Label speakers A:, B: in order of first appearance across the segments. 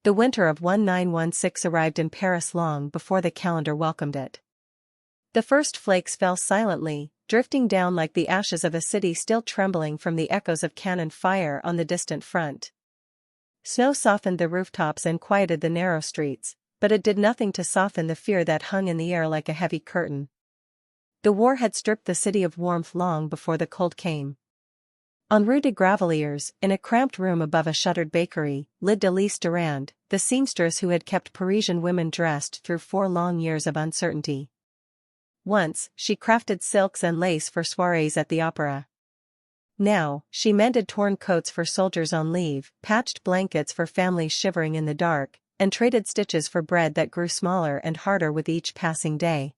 A: The winter of 1916 arrived in Paris long before the calendar welcomed it. The first flakes fell silently, drifting down like the ashes of a city still trembling from the echoes of cannon fire on the distant front. Snow softened the rooftops and quieted the narrow streets, but it did nothing to soften the fear that hung in the air like a heavy curtain. The war had stripped the city of warmth long before the cold came. On Rue de Gravelliers, in a cramped room above a shuttered bakery, lived Elise Durand, the seamstress who had kept Parisian women dressed through 4 long years of uncertainty. Once, she crafted silks and lace for soirees at the opera. Now, she mended torn coats for soldiers on leave, patched blankets for families shivering in the dark, and traded stitches for bread that grew smaller and harder with each passing day.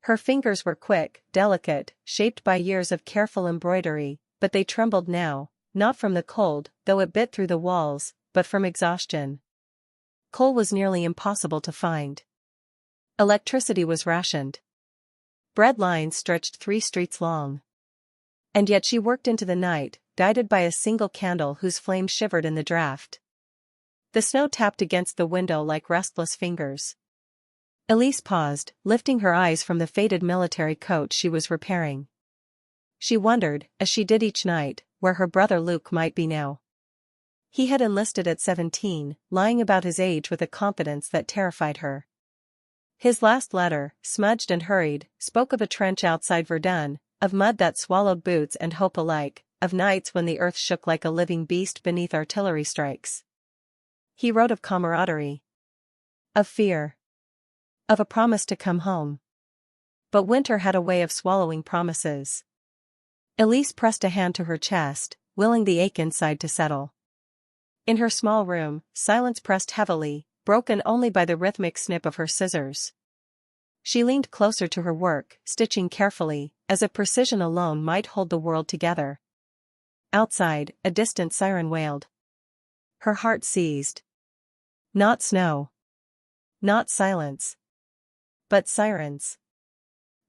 A: Her fingers were quick, delicate, shaped by years of careful embroidery, but they trembled now, not from the cold, though it bit through the walls, but from exhaustion. Coal was nearly impossible to find. Electricity was rationed. Bread lines stretched 3 streets long. And yet she worked into the night, guided by a single candle whose flame shivered in the draught. The snow tapped against the window like restless fingers. Elise paused, lifting her eyes from the faded military coat she was repairing. She wondered, as she did each night, where her brother Luc might be now. He had enlisted at 17, lying about his age with a confidence that terrified her. His last letter, smudged and hurried, spoke of a trench outside Verdun, of mud that swallowed boots and hope alike, of nights when the earth shook like a living beast beneath artillery strikes. He wrote of camaraderie. Of fear. Of a promise to come home. But winter had a way of swallowing promises. Elise pressed a hand to her chest, willing the ache inside to settle. In her small room, silence pressed heavily, broken only by the rhythmic snip of her scissors. She leaned closer to her work, stitching carefully, as if precision alone might hold the world together. Outside, a distant siren wailed. Her heart seized. Not snow. Not silence. But sirens.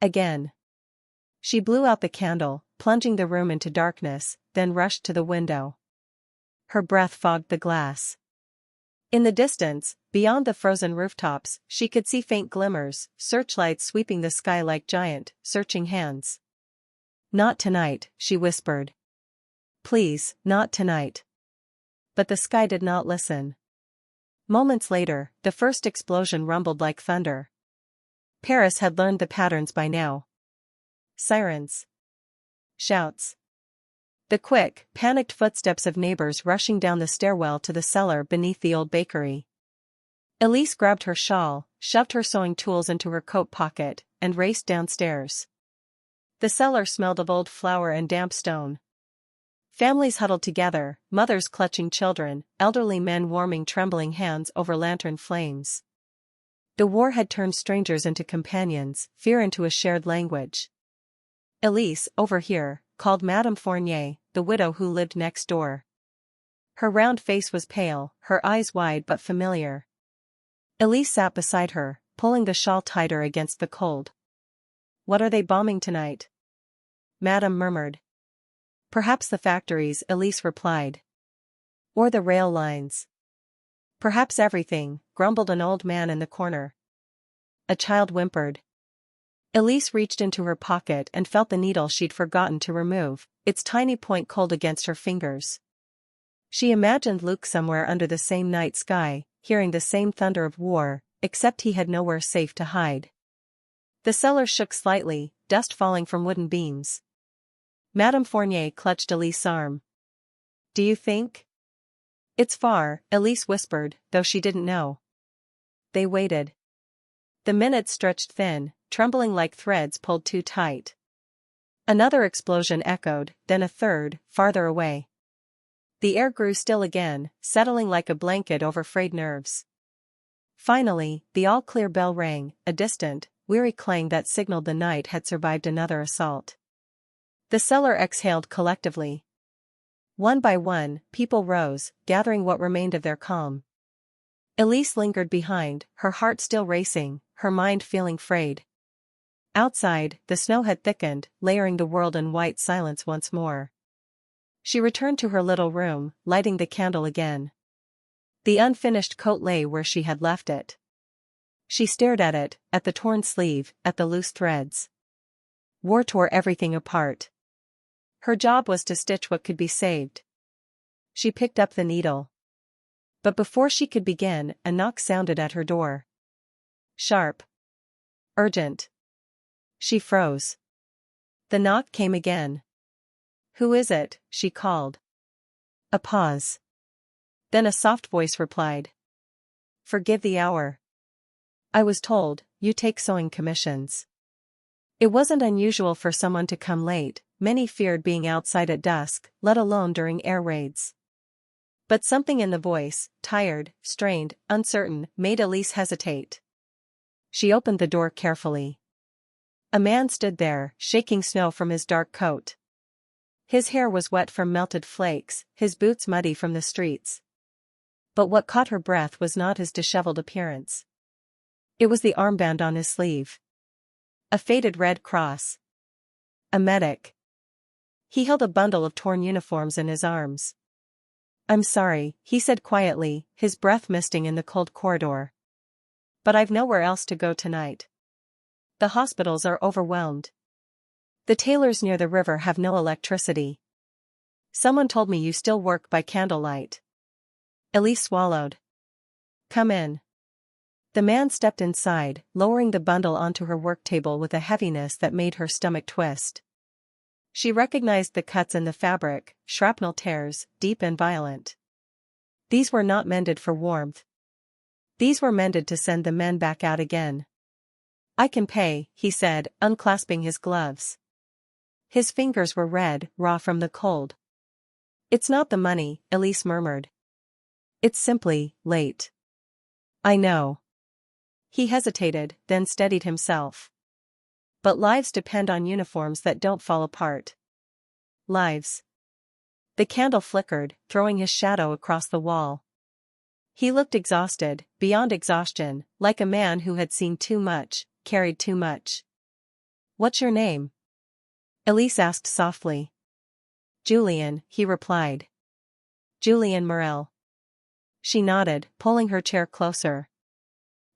A: Again. She blew out the candle, plunging the room into darkness, then rushed to the window. Her breath fogged the glass. In the distance, beyond the frozen rooftops, she could see faint glimmers, searchlights sweeping the sky like giant, searching hands. Not tonight, she whispered. Please, not tonight. But the sky did not listen. Moments later, the first explosion rumbled like thunder. Paris had learned the patterns by now. Sirens. Shouts. The quick, panicked footsteps of neighbors rushing down the stairwell to the cellar beneath the old bakery. Elise grabbed her shawl, shoved her sewing tools into her coat pocket, and raced downstairs. The cellar smelled of old flour and damp stone. Families huddled together, mothers clutching children, elderly men warming trembling hands over lantern flames. The war had turned strangers into companions, fear into a shared language. Elise, over here, called Madame Fournier, the widow who lived next door. Her round face was pale, her eyes wide but familiar. Elise sat beside her, pulling the shawl tighter against the cold. What are they bombing tonight? Madame murmured. Perhaps the factories, Elise replied. Or the rail lines. Perhaps everything, grumbled an old man in the corner. A child whimpered. Elise reached into her pocket and felt the needle she'd forgotten to remove, its tiny point cold against her fingers. She imagined Luc somewhere under the same night sky, hearing the same thunder of war, except he had nowhere safe to hide. The cellar shook slightly, dust falling from wooden beams. Madame Fournier clutched Elise's arm. Do you think? It's far, Elise whispered, though she didn't know. They waited. The minutes stretched thin, trembling like threads pulled too tight. Another explosion echoed, then a third, farther away. The air grew still again, settling like a blanket over frayed nerves. Finally, the all-clear bell rang, a distant, weary clang that signaled the night had survived another assault. The cellar exhaled collectively. One by one, people rose, gathering what remained of their calm. Elise lingered behind, her heart still racing, her mind feeling frayed. Outside, the snow had thickened, layering the world in white silence once more. She returned to her little room, lighting the candle again. The unfinished coat lay where she had left it. She stared at it, at the torn sleeve, at the loose threads. War tore everything apart. Her job was to stitch what could be saved. She picked up the needle. But before she could begin, a knock sounded at her door. Sharp. Urgent. She froze. The knock came again. "Who is it?" she called. A pause. Then a soft voice replied. "Forgive the hour. I was told, you take sewing commissions." It wasn't unusual for someone to come late, many feared being outside at dusk, let alone during air raids. But something in the voice, tired, strained, uncertain, made Elise hesitate. She opened the door carefully. A man stood there, shaking snow from his dark coat. His hair was wet from melted flakes, his boots muddy from the streets. But what caught her breath was not his disheveled appearance. It was the armband on his sleeve. A faded red cross. A medic. He held a bundle of torn uniforms in his arms. "I'm sorry," he said quietly, his breath misting in the cold corridor. "But I've nowhere else to go tonight. The hospitals are overwhelmed. The tailors near the river have no electricity. Someone told me you still work by candlelight." Elise swallowed. "Come in." The man stepped inside, lowering the bundle onto her work table with a heaviness that made her stomach twist. She recognized the cuts in the fabric, shrapnel tears, deep and violent. These were not mended for warmth. These were mended to send the men back out again. "I can pay," he said, unclasping his gloves. His fingers were red, raw from the cold. "It's not the money," Elise murmured. "It's simply late." "I know." He hesitated, then steadied himself. "But lives depend on uniforms that don't fall apart." Lives. The candle flickered, throwing his shadow across the wall. He looked exhausted, beyond exhaustion, like a man who had seen too much, carried too much. "What's your name?" Elise asked softly. "Julian," he replied. "Julian Morel." She nodded, pulling her chair closer.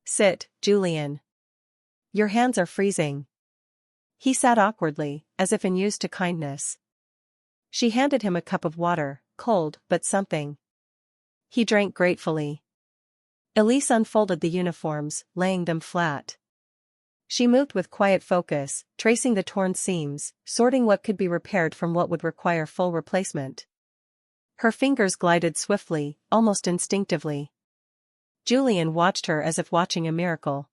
A: "Sit, Julian. Your hands are freezing." He sat awkwardly, as if unused to kindness. She handed him a cup of water, cold but something. He drank gratefully. Elise unfolded the uniforms, laying them flat. She moved with quiet focus, tracing the torn seams, sorting what could be repaired from what would require full replacement. Her fingers glided swiftly, almost instinctively. Julian watched her as if watching a miracle.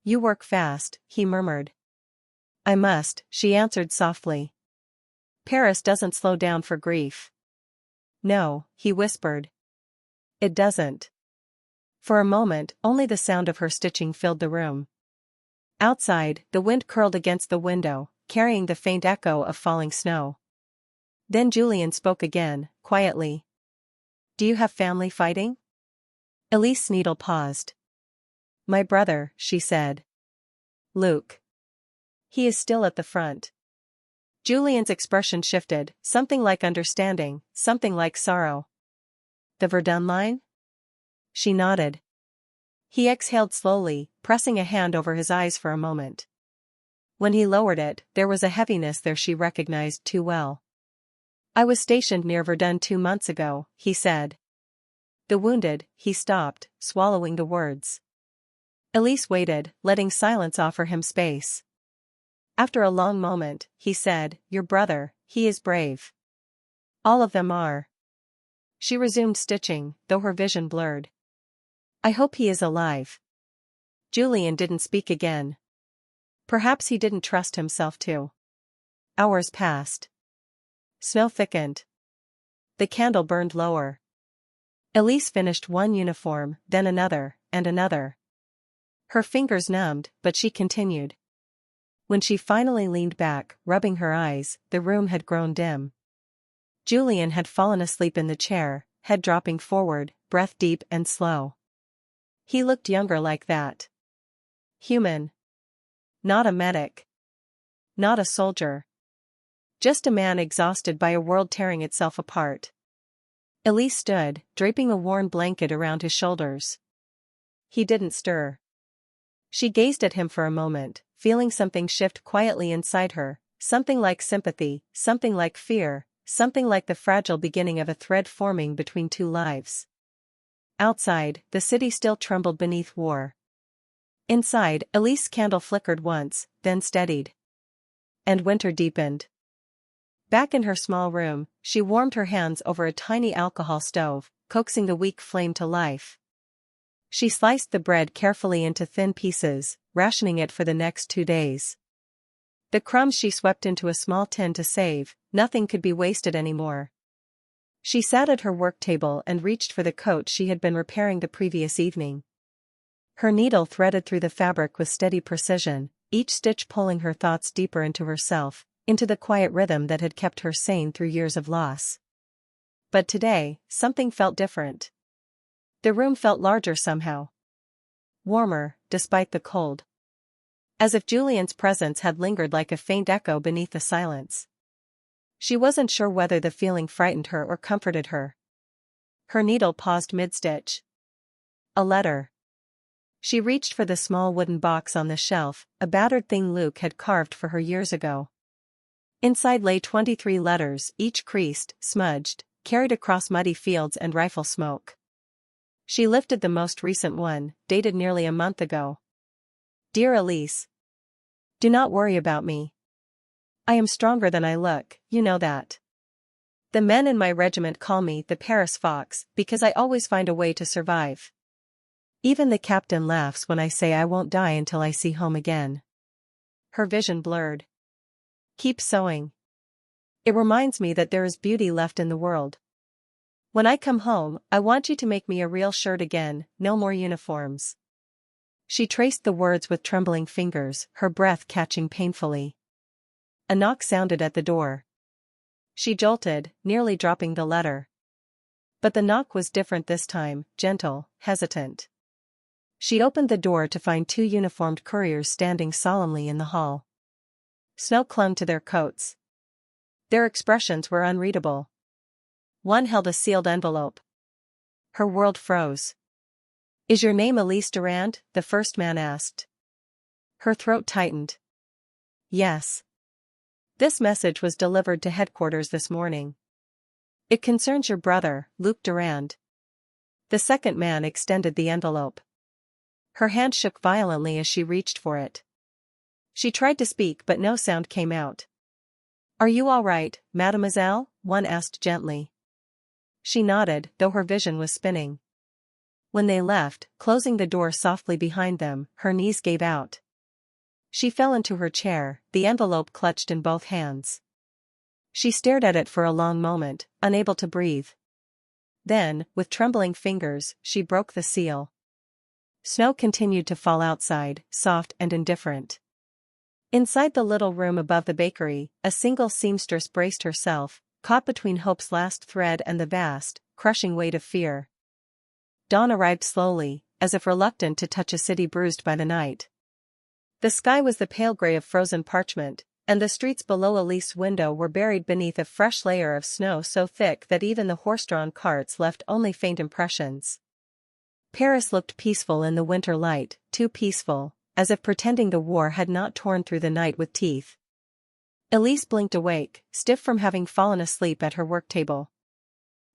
A: "You work fast," he murmured. "I must," she answered softly. "Paris doesn't slow down for grief." "No," he whispered. "It doesn't." For a moment, only the sound of her stitching filled the room. Outside, the wind curled against the window, carrying the faint echo of falling snow. Then Julian spoke again, quietly. "Do you have family fighting?" Elise Needle paused. "My brother," she said. "Luke. He is still at the front." Julian's expression shifted, something like understanding, something like sorrow. "The Verdun line?" She nodded. He exhaled slowly, pressing a hand over his eyes for a moment. When he lowered it, there was a heaviness there she recognized too well. "I was stationed near Verdun 2 months ago," he said. "The wounded," he stopped, swallowing the words. Elise waited, letting silence offer him space. After a long moment, he said, "Your brother, he is brave. All of them are." She resumed stitching, though her vision blurred. "I hope he is alive." Julian didn't speak again. Perhaps he didn't trust himself to. Hours passed. Snow thickened. The candle burned lower. Elise finished one uniform, then another, and another. Her fingers numbed, but she continued. When she finally leaned back, rubbing her eyes, the room had grown dim. Julian had fallen asleep in the chair, head dropping forward, breath deep and slow. He looked younger like that. Human. Not a medic. Not a soldier. Just a man exhausted by a world tearing itself apart. Elise stood, draping a worn blanket around his shoulders. He didn't stir. She gazed at him for a moment, feeling something shift quietly inside her, something like sympathy, something like fear, something like the fragile beginning of a thread forming between two lives. Outside, the city still trembled beneath war. Inside, Elise's candle flickered once, then steadied. And winter deepened. Back in her small room, she warmed her hands over a tiny alcohol stove, coaxing the weak flame to life. She sliced the bread carefully into thin pieces, rationing it for the next 2 days. The crumbs she swept into a small tin to save, nothing could be wasted anymore. She sat at her work table and reached for the coat she had been repairing the previous evening. Her needle threaded through the fabric with steady precision, each stitch pulling her thoughts deeper into herself, into the quiet rhythm that had kept her sane through years of loss. But today, something felt different. The room felt larger somehow. Warmer, despite the cold. As if Julian's presence had lingered like a faint echo beneath the silence. She wasn't sure whether the feeling frightened her or comforted her. Her needle paused mid-stitch. A letter. She reached for the small wooden box on the shelf, a battered thing Luke had carved for her years ago. Inside lay 23 letters, each creased, smudged, carried across muddy fields and rifle smoke. She lifted the most recent one, dated nearly a month ago. Dear Elise. Do not worry about me. I am stronger than I look, you know that. The men in my regiment call me the Paris Fox because I always find a way to survive. Even the captain laughs when I say I won't die until I see home again. Her vision blurred. Keep sewing. It reminds me that there is beauty left in the world. When I come home, I want you to make me a real shirt again, no more uniforms. She traced the words with trembling fingers, her breath catching painfully. A knock sounded at the door. She jolted, nearly dropping the letter. But the knock was different this time, gentle, hesitant. She opened the door to find 2 uniformed couriers standing solemnly in the hall. Snow clung to their coats. Their expressions were unreadable. One held a sealed envelope. Her world froze. Is your name Elise Durand? The first man asked. Her throat tightened. Yes. This message was delivered to headquarters this morning. It concerns your brother, Luke Durand. The second man extended the envelope. Her hand shook violently as she reached for it. She tried to speak but no sound came out. Are you all right, mademoiselle? One asked gently. She nodded, though her vision was spinning. When they left, closing the door softly behind them, her knees gave out. She fell into her chair, the envelope clutched in both hands. She stared at it for a long moment, unable to breathe. Then, with trembling fingers, she broke the seal. Snow continued to fall outside, soft and indifferent. Inside the little room above the bakery, a single seamstress braced herself, caught between hope's last thread and the vast, crushing weight of fear. Dawn arrived slowly, as if reluctant to touch a city bruised by the night. The sky was the pale gray of frozen parchment, and the streets below Elise's window were buried beneath a fresh layer of snow so thick that even the horse-drawn carts left only faint impressions. Paris looked peaceful in the winter light, too peaceful, as if pretending the war had not torn through the night with teeth. Elise blinked awake, stiff from having fallen asleep at her work table.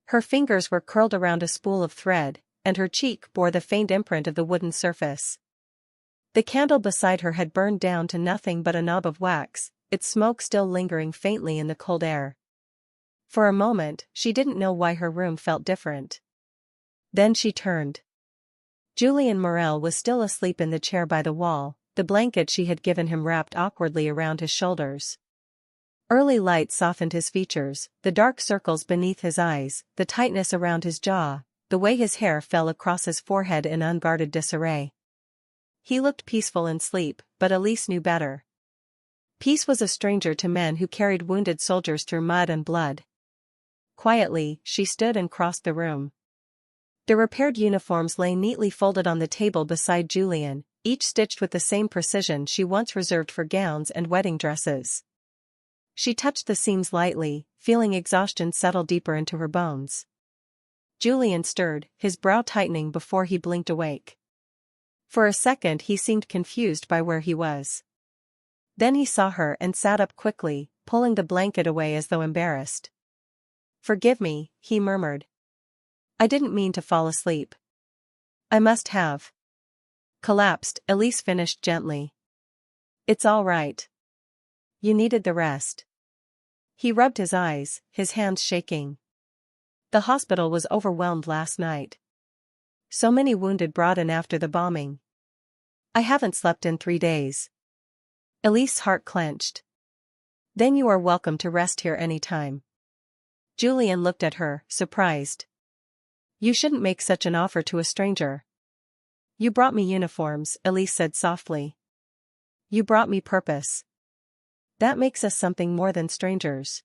A: Her fingers were curled around a spool of thread, and her cheek bore the faint imprint of the wooden surface. The candle beside her had burned down to nothing but a knob of wax, its smoke still lingering faintly in the cold air. For a moment, she didn't know why her room felt different. Then she turned. Julian Morel was still asleep in the chair by the wall, the blanket she had given him wrapped awkwardly around his shoulders. Early light softened his features, the dark circles beneath his eyes, the tightness around his jaw, the way his hair fell across his forehead in unguarded disarray. He looked peaceful in sleep, but Elise knew better. Peace was a stranger to men who carried wounded soldiers through mud and blood. Quietly, she stood and crossed the room. The repaired uniforms lay neatly folded on the table beside Julian, each stitched with the same precision she once reserved for gowns and wedding dresses. She touched the seams lightly, feeling exhaustion settle deeper into her bones. Julian stirred, his brow tightening before he blinked awake. For a second he seemed confused by where he was. Then he saw her and sat up quickly, pulling the blanket away as though embarrassed. "Forgive me," he murmured. "I didn't mean to fall asleep." "I must have collapsed," Elise finished gently. "It's all right. You needed the rest." He rubbed his eyes, his hands shaking. The hospital was overwhelmed last night. So many wounded brought in after the bombing. "I haven't slept in 3 days." Elise's heart clenched. "Then you are welcome to rest here any time." Julian looked at her, surprised. "You shouldn't make such an offer to a stranger." "You brought me uniforms," Elise said softly. "You brought me purpose. That makes us something more than strangers."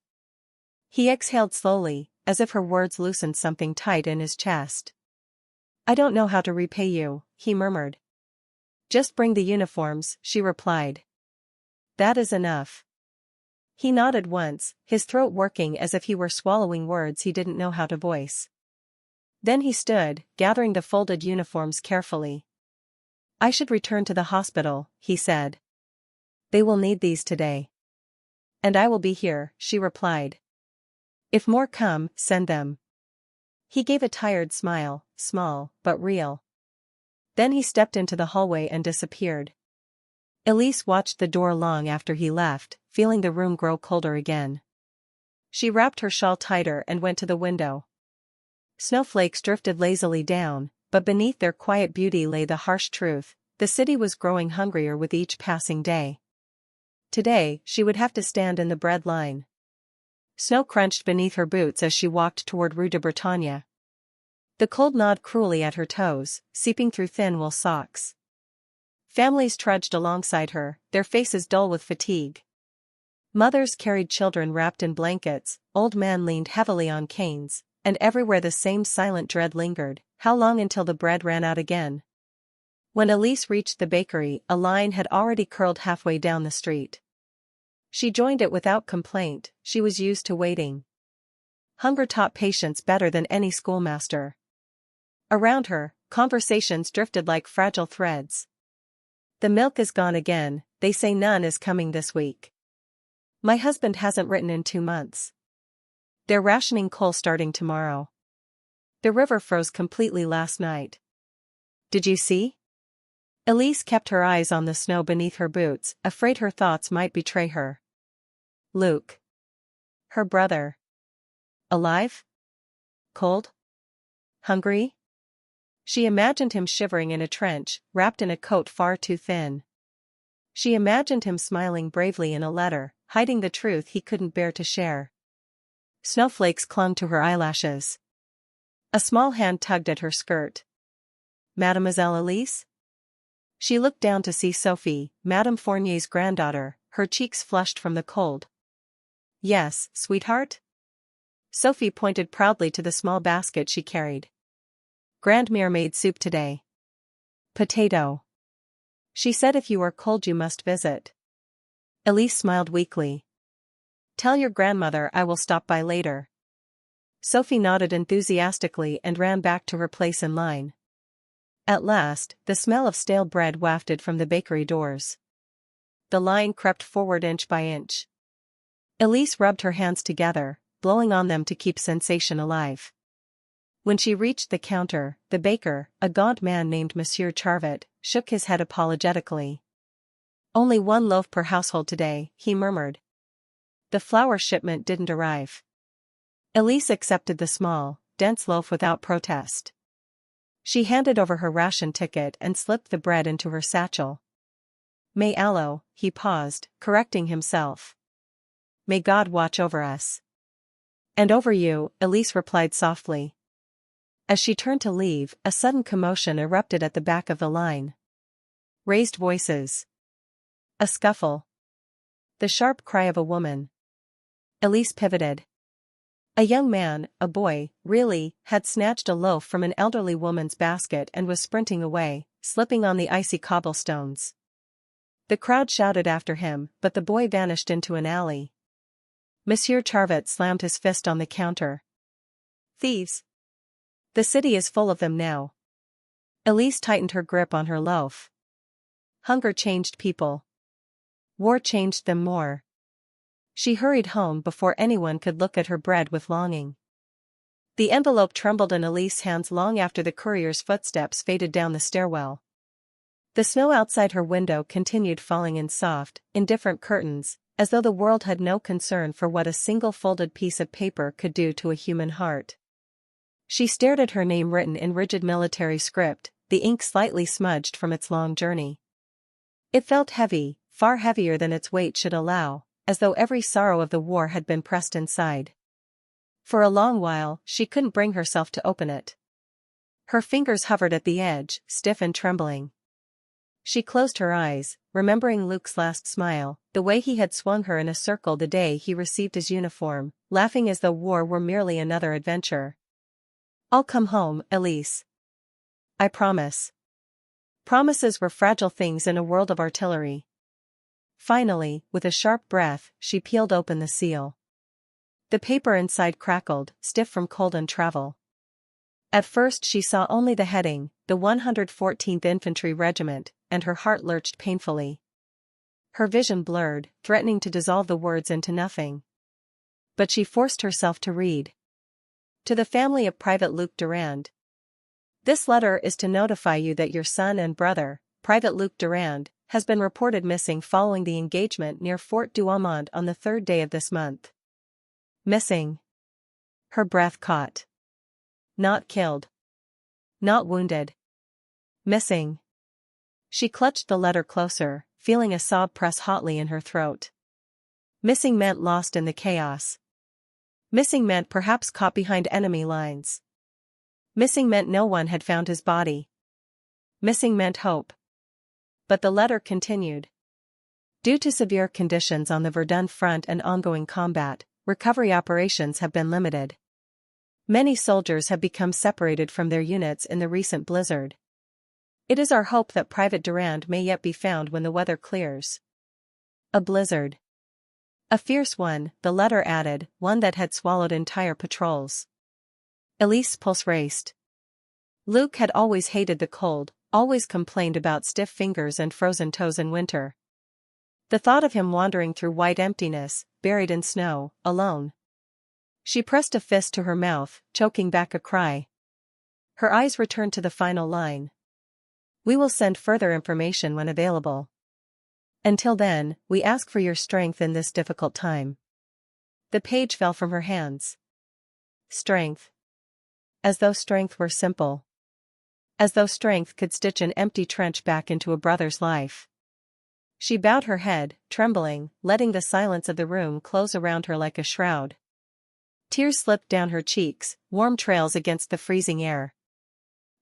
A: He exhaled slowly, as if her words loosened something tight in his chest. "I don't know how to repay you," he murmured. "Just bring the uniforms," she replied. "That is enough." He nodded once, his throat working as if he were swallowing words he didn't know how to voice. Then he stood, gathering the folded uniforms carefully. "I should return to the hospital," he said. "They will need these today." "And I will be here," she replied. "If more come, send them." He gave a tired smile, small, but real. Then he stepped into the hallway and disappeared. Elise watched the door long after he left, feeling the room grow colder again. She wrapped her shawl tighter and went to the window. Snowflakes drifted lazily down, but beneath their quiet beauty lay the harsh truth: the city was growing hungrier with each passing day. Today, she would have to stand in the bread line. Snow crunched beneath her boots as she walked toward Rue de Bretagne. The cold gnawed cruelly at her toes, seeping through thin wool socks. Families trudged alongside her, their faces dull with fatigue. Mothers carried children wrapped in blankets, old men leaned heavily on canes, and everywhere the same silent dread lingered: how long until the bread ran out again? When Elise reached the bakery, a line had already curled halfway down the street. She joined it without complaint, she was used to waiting. Hunger taught patience better than any schoolmaster. Around her, conversations drifted like fragile threads. "The milk is gone again, they say none is coming this week." "My husband hasn't written in 2 months." "They're rationing coal starting tomorrow." "The river froze completely last night." "Did you see?" Elise kept her eyes on the snow beneath her boots, afraid her thoughts might betray her. Luke. Her brother. Alive? Cold? Hungry? She imagined him shivering in a trench, wrapped in a coat far too thin. She imagined him smiling bravely in a letter, hiding the truth he couldn't bear to share. Snowflakes clung to her eyelashes. A small hand tugged at her skirt. "Mademoiselle Elise?" She looked down to see Sophie, Madame Fournier's granddaughter, her cheeks flushed from the cold. "Yes, sweetheart?" Sophie pointed proudly to the small basket she carried. "Grandmère made soup today. Potato. She said if you are cold you must visit." Elise smiled weakly. "Tell your grandmother I will stop by later." Sophie nodded enthusiastically and ran back to her place in line. At last, the smell of stale bread wafted from the bakery doors. The line crept forward inch by inch. Elise rubbed her hands together, blowing on them to keep sensation alive. When she reached the counter, the baker, a gaunt man named Monsieur Charvet, shook his head apologetically. "Only 1 loaf per household today," he murmured. The flour shipment didn't arrive. Elise accepted the small, dense loaf without protest. She handed over her ration ticket and slipped the bread into her satchel. "May Allah," he paused, correcting himself. "May God watch over us." "And over you," Elise replied softly. As she turned to leave, a sudden commotion erupted at the back of the line. Raised voices. A scuffle. The sharp cry of a woman. Elise pivoted. A young man, a boy, really, had snatched a loaf from an elderly woman's basket and was sprinting away, slipping on the icy cobblestones. The crowd shouted after him, but the boy vanished into an alley. Monsieur Charvet slammed his fist on the counter. "Thieves! The city is full of them now. Elise tightened her grip on her loaf. Hunger changed people. War changed them more. She hurried home before anyone could look at her bread with longing. The envelope trembled in Elise's hands long after the courier's footsteps faded down the stairwell. The snow outside her window continued falling in soft, indifferent curtains, as though the world had no concern for what a single folded piece of paper could do to a human heart. She stared at her name written in rigid military script, the ink slightly smudged from its long journey. It felt heavy, far heavier than its weight should allow, as though every sorrow of the war had been pressed inside. For a long while, she couldn't bring herself to open it. Her fingers hovered at the edge, stiff and trembling. She closed her eyes, remembering Luke's last smile, the way he had swung her in a circle the day he received his uniform, laughing as though war were merely another adventure. "I'll come home, Elise. I promise." Promises were fragile things in a world of artillery. Finally, with a sharp breath, she peeled open the seal. The paper inside crackled, stiff from cold and travel. At first she saw only the heading, the 114th Infantry Regiment, and her heart lurched painfully. Her vision blurred, threatening to dissolve the words into nothing. But she forced herself to read. To the family of Private Luke Durand. This letter is to notify you that your son and brother, Private Luke Durand, has been reported missing following the engagement near Fort Douaumont on the 3rd day of this month. Missing. Her breath caught. Not killed. Not wounded. Missing. She clutched the letter closer, feeling a sob press hotly in her throat. Missing meant lost in the chaos. Missing meant perhaps caught behind enemy lines. Missing meant no one had found his body. Missing meant hope. But the letter continued. Due to severe conditions on the Verdun front and ongoing combat, recovery operations have been limited. Many soldiers have become separated from their units in the recent blizzard. It is our hope that Private Durand may yet be found when the weather clears. A blizzard. A fierce one, the letter added, one that had swallowed entire patrols. Elise's pulse raced. Luke had always hated the cold, always complained about stiff fingers and frozen toes in winter. The thought of him wandering through white emptiness, buried in snow, alone. She pressed a fist to her mouth, choking back a cry. Her eyes returned to the final line. "We will send further information when available. Until then, we ask for your strength in this difficult time." The page fell from her hands. Strength. As though strength were simple. As though strength could stitch an empty trench back into a brother's life. She bowed her head, trembling, letting the silence of the room close around her like a shroud. Tears slipped down her cheeks, warm trails against the freezing air.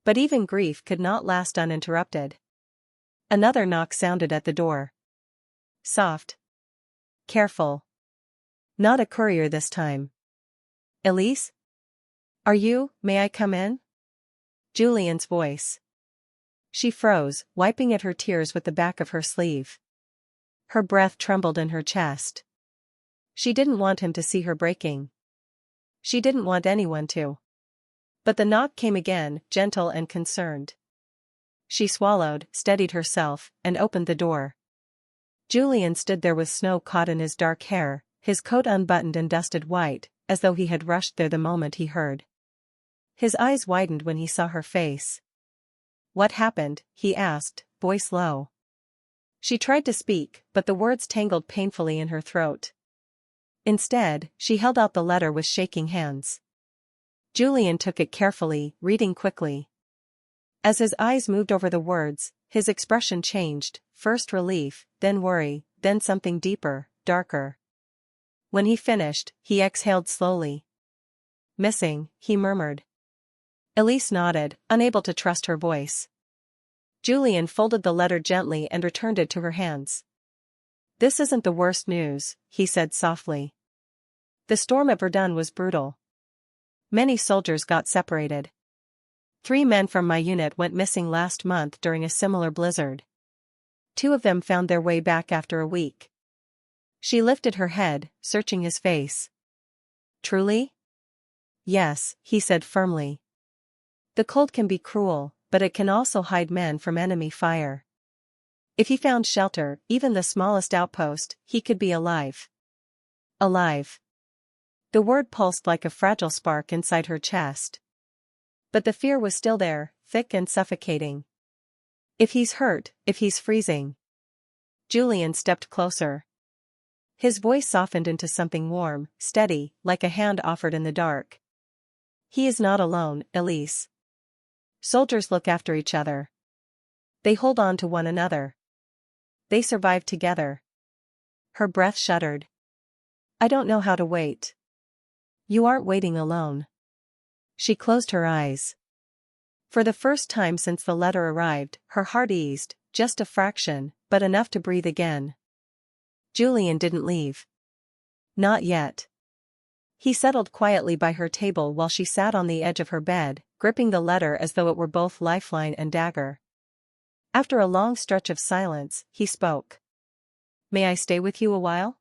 A: But even grief could not last uninterrupted. Another knock sounded at the door. Soft. Careful. Not a courier this time. "Elise? May I come in?" Julian's voice. She froze, wiping at her tears with the back of her sleeve. Her breath trembled in her chest. She didn't want him to see her breaking. She didn't want anyone to. But the knock came again, gentle and concerned. She swallowed, steadied herself, and opened the door. Julian stood there with snow caught in his dark hair, his coat unbuttoned and dusted white, as though he had rushed there the moment he heard. His eyes widened when he saw her face. "What happened?" he asked, voice low. She tried to speak, but the words tangled painfully in her throat. Instead, she held out the letter with shaking hands. Julian took it carefully, reading quickly. As his eyes moved over the words, his expression changed, first relief, then worry, then something deeper, darker. When he finished, he exhaled slowly. "Missing," he murmured. Elise nodded, unable to trust her voice. Julian folded the letter gently and returned it to her hands. "This isn't the worst news," he said softly. "The storm at Verdun was brutal. Many soldiers got separated. 3 men from my unit went missing last month during a similar blizzard. 2 of them found their way back after a week." She lifted her head, searching his face. "Truly?" "Yes," he said firmly. The cold can be cruel, but it can also hide men from enemy fire. If he found shelter, even the smallest outpost, he could be alive. Alive. The word pulsed like a fragile spark inside her chest. But the fear was still there, thick and suffocating. If he's hurt, if he's freezing. Julian stepped closer. His voice softened into something warm, steady, like a hand offered in the dark. He is not alone, Elise. Soldiers look after each other. They hold on to one another. They survive together. Her breath shuddered. I don't know how to wait. You aren't waiting alone. She closed her eyes. For the first time since the letter arrived, her heart eased, just a fraction, but enough to breathe again. Julian didn't leave. Not yet. He settled quietly by her table while she sat on the edge of her bed, gripping the letter as though it were both lifeline and dagger. After a long stretch of silence, he spoke. May I stay with you a while?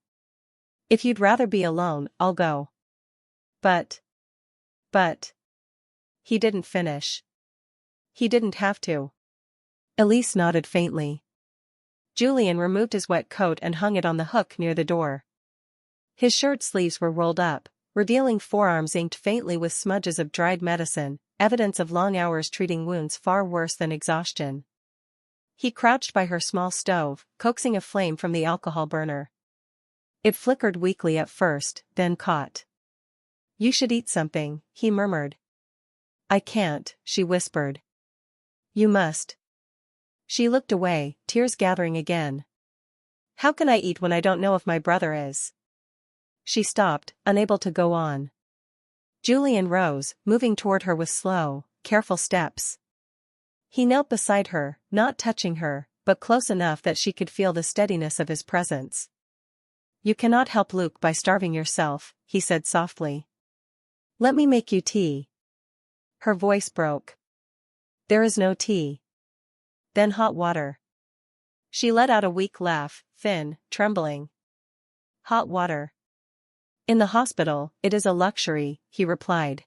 A: If you'd rather be alone, I'll go. But. He didn't finish. He didn't have to. Elise nodded faintly. Julian removed his wet coat and hung it on the hook near the door. His shirt sleeves were rolled up, revealing forearms inked faintly with smudges of dried medicine, evidence of long hours treating wounds far worse than exhaustion. He crouched by her small stove, coaxing a flame from the alcohol burner. It flickered weakly at first, then caught. You should eat something, he murmured. I can't, she whispered. You must. She looked away, tears gathering again. How can I eat when I don't know if my brother is? She stopped, unable to go on. Julian rose, moving toward her with slow, careful steps. He knelt beside her, not touching her, but close enough that she could feel the steadiness of his presence. You cannot help Luke by starving yourself, he said softly. Let me make you tea. Her voice broke. There is no tea. Then hot water. She let out a weak laugh, thin, trembling. Hot water. In the hospital, it is a luxury, he replied.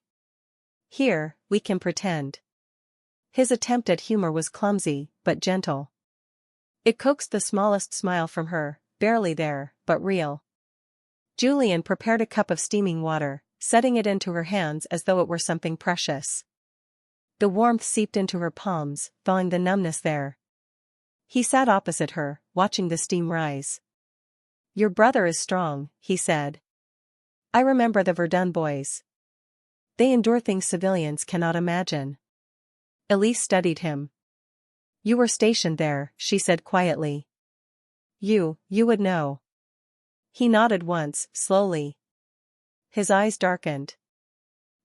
A: Here, we can pretend. His attempt at humor was clumsy, but gentle. It coaxed the smallest smile from her, barely there, but real. Julian prepared a cup of steaming water, setting it into her hands as though it were something precious. The warmth seeped into her palms, thawing the numbness there. He sat opposite her, watching the steam rise. Your brother is strong, he said. I remember the Verdun boys. They endure things civilians cannot imagine. Elise studied him. You were stationed there, she said quietly. You would know. He nodded once, slowly. His eyes darkened.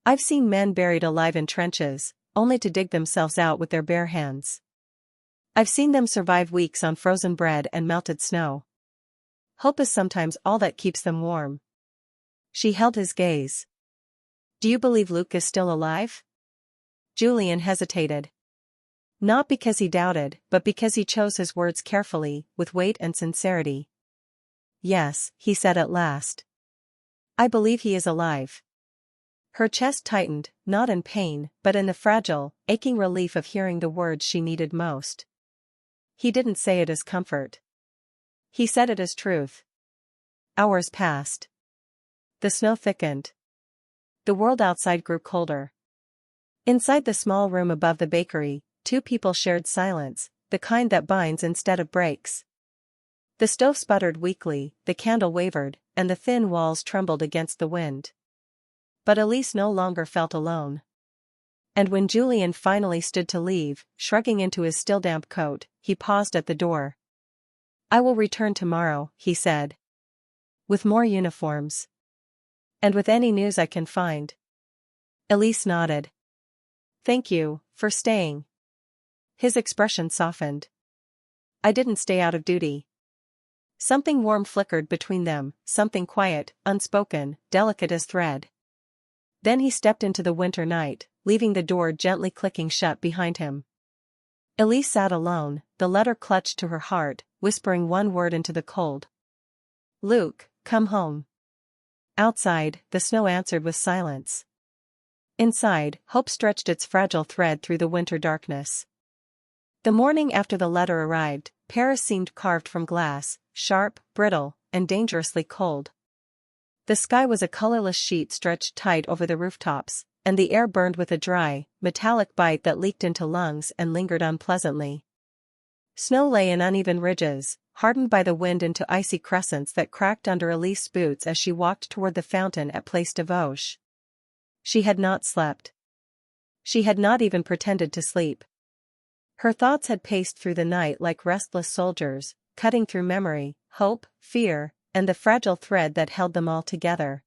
A: I've seen men buried alive in trenches, only to dig themselves out with their bare hands. I've seen them survive weeks on frozen bread and melted snow. Hope is sometimes all that keeps them warm. She held his gaze. Do you believe Luke is still alive? Julian hesitated. Not because he doubted, but because he chose his words carefully, with weight and sincerity. Yes, he said at last. I believe he is alive. Her chest tightened, not in pain, but in the fragile, aching relief of hearing the words she needed most. He didn't say it as comfort. He said it as truth. Hours passed. The snow thickened. The world outside grew colder. Inside the small room above the bakery, two people shared silence, the kind that binds instead of breaks. The stove sputtered weakly, the candle wavered, and the thin walls trembled against the wind. But Elise no longer felt alone. And when Julian finally stood to leave, shrugging into his still damp coat, he paused at the door. I will return tomorrow, he said. With more uniforms. And with any news I can find. Elise nodded. Thank you, for staying. His expression softened. I didn't stay out of duty. Something warm flickered between them, something quiet, unspoken, delicate as thread. Then he stepped into the winter night, leaving the door gently clicking shut behind him. Elise sat alone, the letter clutched to her heart, whispering one word into the cold. Luke, come home. Outside, the snow answered with silence. Inside, hope stretched its fragile thread through the winter darkness. The morning after the letter arrived, Paris seemed carved from glass, sharp, brittle, and dangerously cold. The sky was a colorless sheet stretched tight over the rooftops, and the air burned with a dry, metallic bite that leaked into lungs and lingered unpleasantly. Snow lay in uneven ridges, hardened by the wind into icy crescents that cracked under Elise's boots as she walked toward the fountain at Place de Vosges. She had not slept. She had not even pretended to sleep. Her thoughts had paced through the night like restless soldiers, cutting through memory, hope, fear, and the fragile thread that held them all together.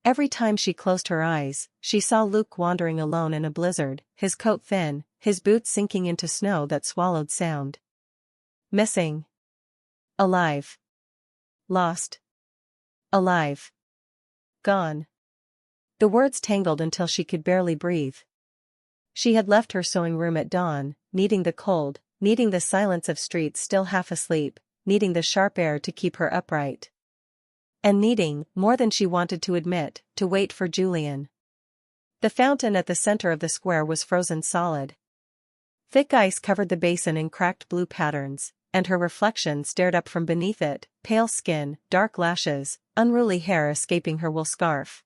A: Every time she closed her eyes, she saw Luc wandering alone in a blizzard, his coat thin, his boots sinking into snow that swallowed sound. Missing. Alive. Lost. Alive. Gone. The words tangled until she could barely breathe. She had left her sewing room at dawn, needing the cold, needing the silence of streets still half asleep, needing the sharp air to keep her upright. And needing, more than she wanted to admit, to wait for Julien. The fountain at the center of the square was frozen solid. Thick ice covered the basin in cracked blue patterns, and her reflection stared up from beneath it, pale skin, dark lashes, unruly hair escaping her wool scarf.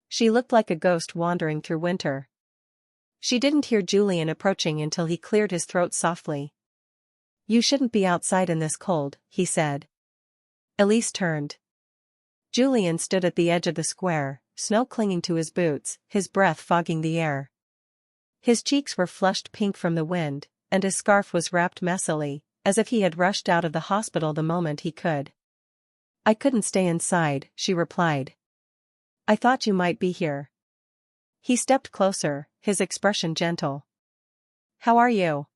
A: She looked like a ghost wandering through winter. She didn't hear Julien approaching until he cleared his throat softly. "You shouldn't be outside in this cold," he said. Elise turned. Julien stood at the edge of the square, snow clinging to his boots, his breath fogging the air. His cheeks were flushed pink from the wind, and his scarf was wrapped messily, as if he had rushed out of the hospital the moment he could. "I couldn't stay inside," she replied. "I thought you might be here." He stepped closer, his expression gentle. "How are you?"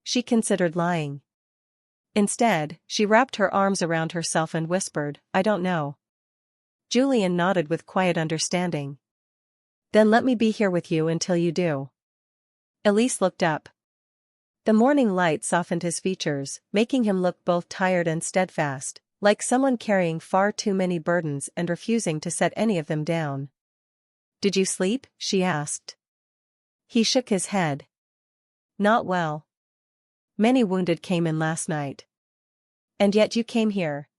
A: She considered lying. Instead, she wrapped her arms around herself and whispered, "I don't know." Julien nodded with quiet understanding. "Then let me be here with you until you do." Elise looked up. The morning light softened his features, making him look both tired and steadfast, like someone carrying far too many burdens and refusing to set any of them down. "Did you sleep?" she asked. He shook his head. "Not well. Many wounded came in last night." "And yet you came here."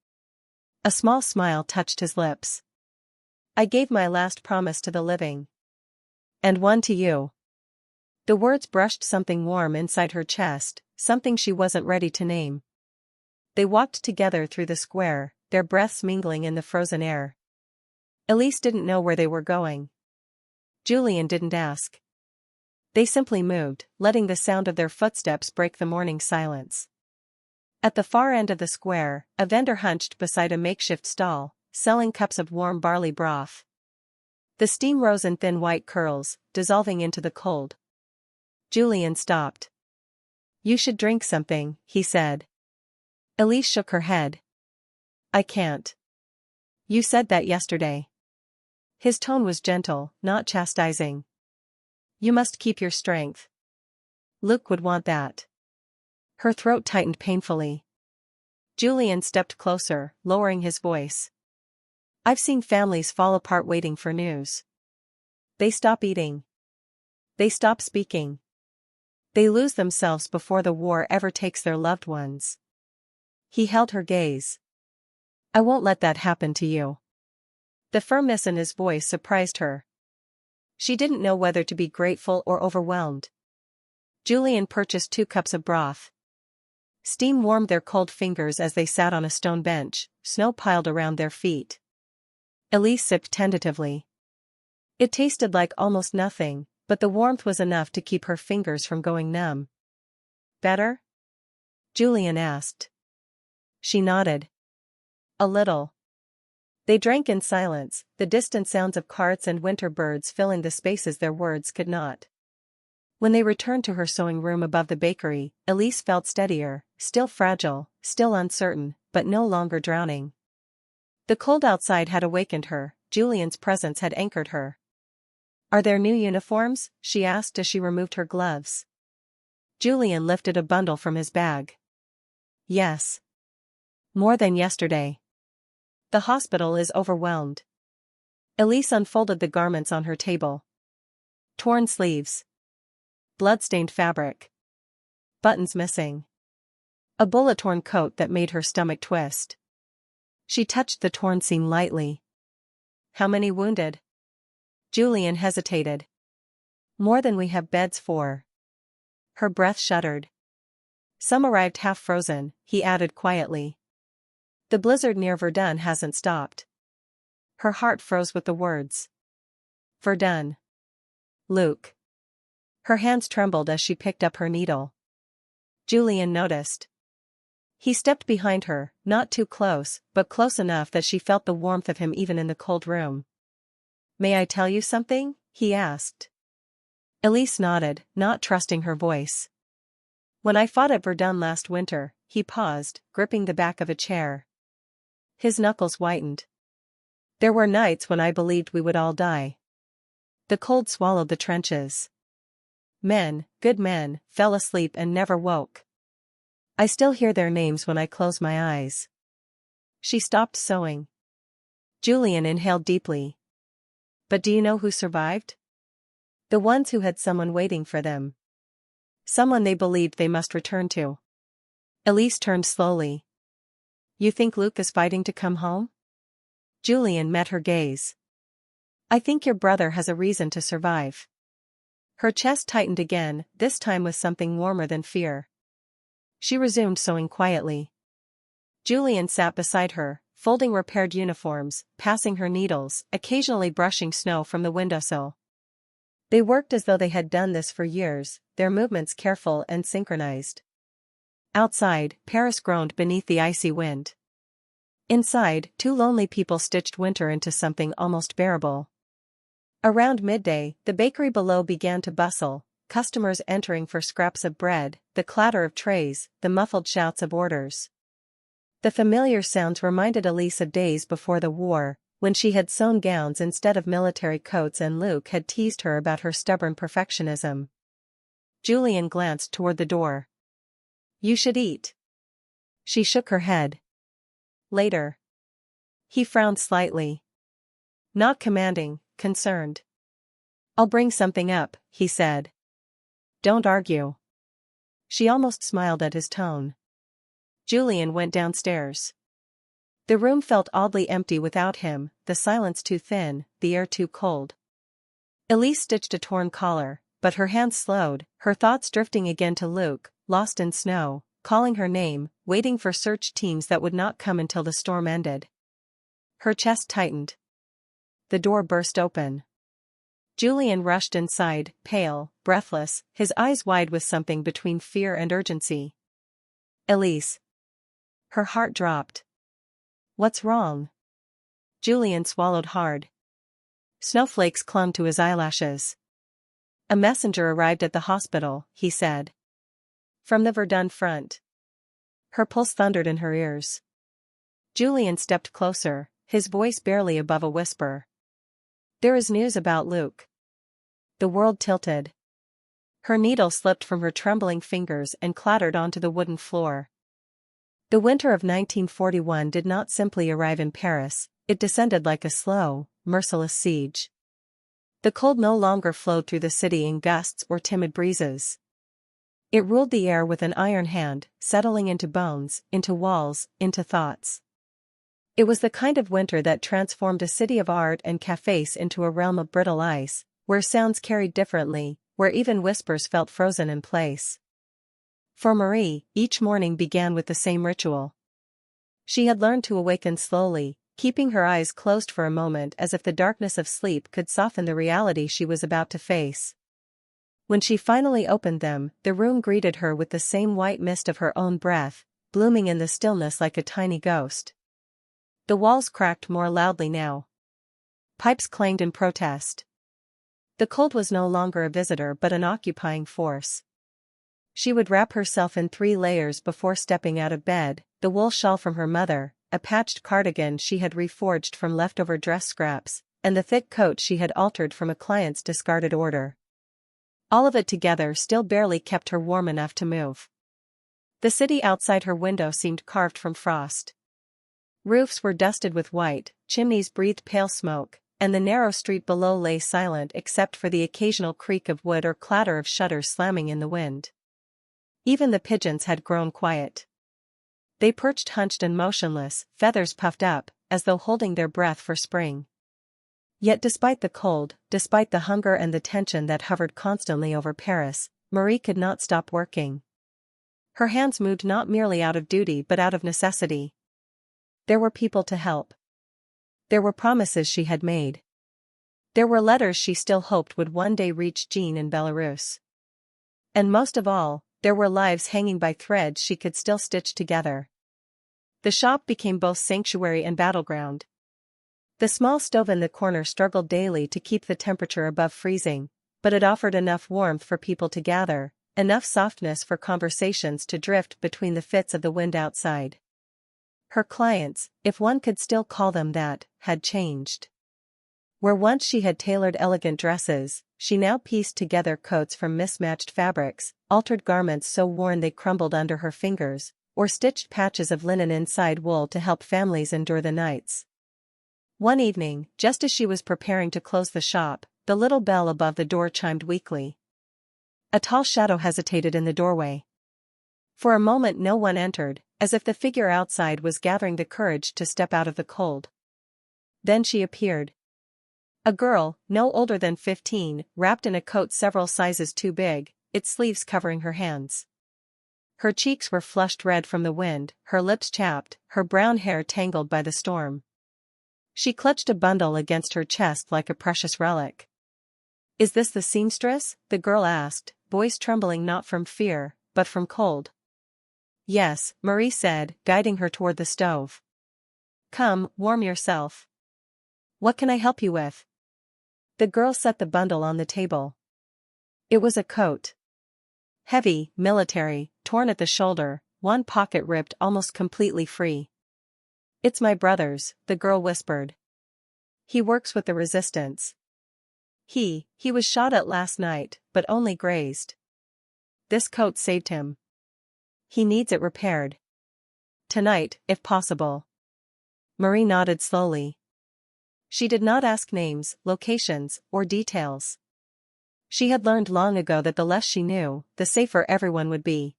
A: A small smile touched his lips. "I gave my last promise to the living." "And one to you." The words brushed something warm inside her chest, something she wasn't ready to name. They walked together through the square, their breaths mingling in the frozen air. Elise didn't know where they were going. Julien didn't ask. They simply moved, letting the sound of their footsteps break the morning silence. At the far end of the square, a vendor hunched beside a makeshift stall, selling cups of warm barley broth. The steam rose in thin white curls, dissolving into the cold. Julien stopped. "You should drink something," he said. Elise shook her head. "I can't." "You said that yesterday." His tone was gentle, not chastising. "You must keep your strength. Luc would want that." Her throat tightened painfully. Julien stepped closer, lowering his voice. "I've seen families fall apart waiting for news. They stop eating. They stop speaking. They lose themselves before the war ever takes their loved ones." He held her gaze. "I won't let that happen to you." The firmness in his voice surprised her. She didn't know whether to be grateful or overwhelmed. Julien purchased 2 cups of broth. Steam warmed their cold fingers as they sat on a stone bench, snow piled around their feet. Elise sipped tentatively. It tasted like almost nothing, but the warmth was enough to keep her fingers from going numb. "Better?" Julien asked. She nodded. "A little." They drank in silence, the distant sounds of carts and winter birds filling the spaces their words could not. When they returned to her sewing room above the bakery, Elise felt steadier, still fragile, still uncertain, but no longer drowning. The cold outside had awakened her, Julien's presence had anchored her. "Are there new uniforms?" she asked as she removed her gloves. Julien lifted a bundle from his bag. "Yes. More than yesterday. The hospital is overwhelmed." Elise unfolded the garments on her table. Torn sleeves. Blood-stained fabric. Buttons missing. A bullet-torn coat that made her stomach twist. She touched the torn seam lightly. How many wounded? Julian hesitated. More than we have beds for. Her breath shuddered. Some arrived half frozen, he added quietly. The blizzard near Verdun hasn't stopped. Her heart froze with the words. Verdun. Luke. Her hands trembled as she picked up her needle. Julian noticed. He stepped behind her, not too close, but close enough that she felt the warmth of him even in the cold room. May I tell you something? He asked. Elise nodded, not trusting her voice. When I fought at Verdun last winter, he paused, gripping the back of a chair. His knuckles whitened. There were nights when I believed we would all die. The cold swallowed the trenches. Men, good men, fell asleep and never woke. I still hear their names when I close my eyes. She stopped sewing. Julian inhaled deeply. But do you know who survived? The ones who had someone waiting for them. Someone they believed they must return to. Elise turned slowly. You think Luke is fighting to come home? Julian met her gaze. I think your brother has a reason to survive. Her chest tightened again, this time with something warmer than fear. She resumed sewing quietly. Julian sat beside her, folding repaired uniforms, passing her needles, occasionally brushing snow from the windowsill. They worked as though they had done this for years, their movements careful and synchronized. Outside, Paris groaned beneath the icy wind. Inside, two lonely people stitched winter into something almost bearable. Around midday, the bakery below began to bustle, customers entering for scraps of bread, the clatter of trays, the muffled shouts of orders. The familiar sounds reminded Elise of days before the war, when she had sewn gowns instead of military coats and Luke had teased her about her stubborn perfectionism. Julian glanced toward the door. You should eat. She shook her head. Later. He frowned slightly. Not commanding, concerned. I'll bring something up, he said. Don't argue. She almost smiled at his tone. Julian went downstairs. The room felt oddly empty without him, the silence too thin, the air too cold. Elise stitched a torn collar, but her hands slowed, her thoughts drifting again to Luke, lost in snow, calling her name, waiting for search teams that would not come until the storm ended. Her chest tightened. The door burst open. Julian rushed inside, pale, breathless, his eyes wide with something between fear and urgency. Elise. Her heart dropped. What's wrong? Julian swallowed hard. Snowflakes clung to his eyelashes. A messenger arrived at the hospital, he said. From the Verdun front. Her pulse thundered in her ears. Julian stepped closer, his voice barely above a whisper. There is news about Luke. The world tilted. Her needle slipped from her trembling fingers and clattered onto the wooden floor. The winter of 1941 did not simply arrive in Paris, it descended like a slow, merciless siege. The cold no longer flowed through the city in gusts or timid breezes. It ruled the air with an iron hand, settling into bones, into walls, into thoughts. It was the kind of winter that transformed a city of art and cafes into a realm of brittle ice, where sounds carried differently, where even whispers felt frozen in place. For Marie, each morning began with the same ritual. She had learned to awaken slowly, keeping her eyes closed for a moment as if the darkness of sleep could soften the reality she was about to face. When she finally opened them, the room greeted her with the same white mist of her own breath, blooming in the stillness like a tiny ghost. The walls cracked more loudly now. Pipes clanged in protest. The cold was no longer a visitor but an occupying force. She would wrap herself in 3 layers before stepping out of bed, the wool shawl from her mother, a patched cardigan she had reforged from leftover dress scraps, and the thick coat she had altered from a client's discarded order. All of it together still barely kept her warm enough to move. The city outside her window seemed carved from frost. Roofs were dusted with white, chimneys breathed pale smoke, and the narrow street below lay silent except for the occasional creak of wood or clatter of shutters slamming in the wind. Even the pigeons had grown quiet. They perched hunched and motionless, feathers puffed up, as though holding their breath for spring. Yet despite the cold, despite the hunger and the tension that hovered constantly over Paris, Marie could not stop working. Her hands moved not merely out of duty but out of necessity. There were people to help. There were promises she had made. There were letters she still hoped would one day reach Jean in Belarus. And most of all, there were lives hanging by threads she could still stitch together. The shop became both sanctuary and battleground. The small stove in the corner struggled daily to keep the temperature above freezing, but it offered enough warmth for people to gather, enough softness for conversations to drift between the fits of the wind outside. Her clients, if one could still call them that, had changed. Where once she had tailored elegant dresses, she now pieced together coats from mismatched fabrics, altered garments so worn they crumbled under her fingers, or stitched patches of linen inside wool to help families endure the nights. One evening, just as she was preparing to close the shop, the little bell above the door chimed weakly. A tall shadow hesitated in the doorway. For a moment no one entered, as if the figure outside was gathering the courage to step out of the cold. Then she appeared. A girl, no older than 15, wrapped in a coat several sizes too big, its sleeves covering her hands. Her cheeks were flushed red from the wind, her lips chapped, her brown hair tangled by the storm. She clutched a bundle against her chest like a precious relic. "Is this the seamstress?" the girl asked, voice trembling not from fear, but from cold. "Yes," Marie said, guiding her toward the stove. "Come, warm yourself. What can I help you with?" The girl set the bundle on the table. It was a coat. Heavy, military, torn at the shoulder, one pocket ripped almost completely free. "It's my brother's," the girl whispered. "He works with the resistance. He was shot at last night, but only grazed. This coat saved him. He needs it repaired. Tonight, if possible." Marie nodded slowly. She did not ask names, locations, or details. She had learned long ago that the less she knew, the safer everyone would be.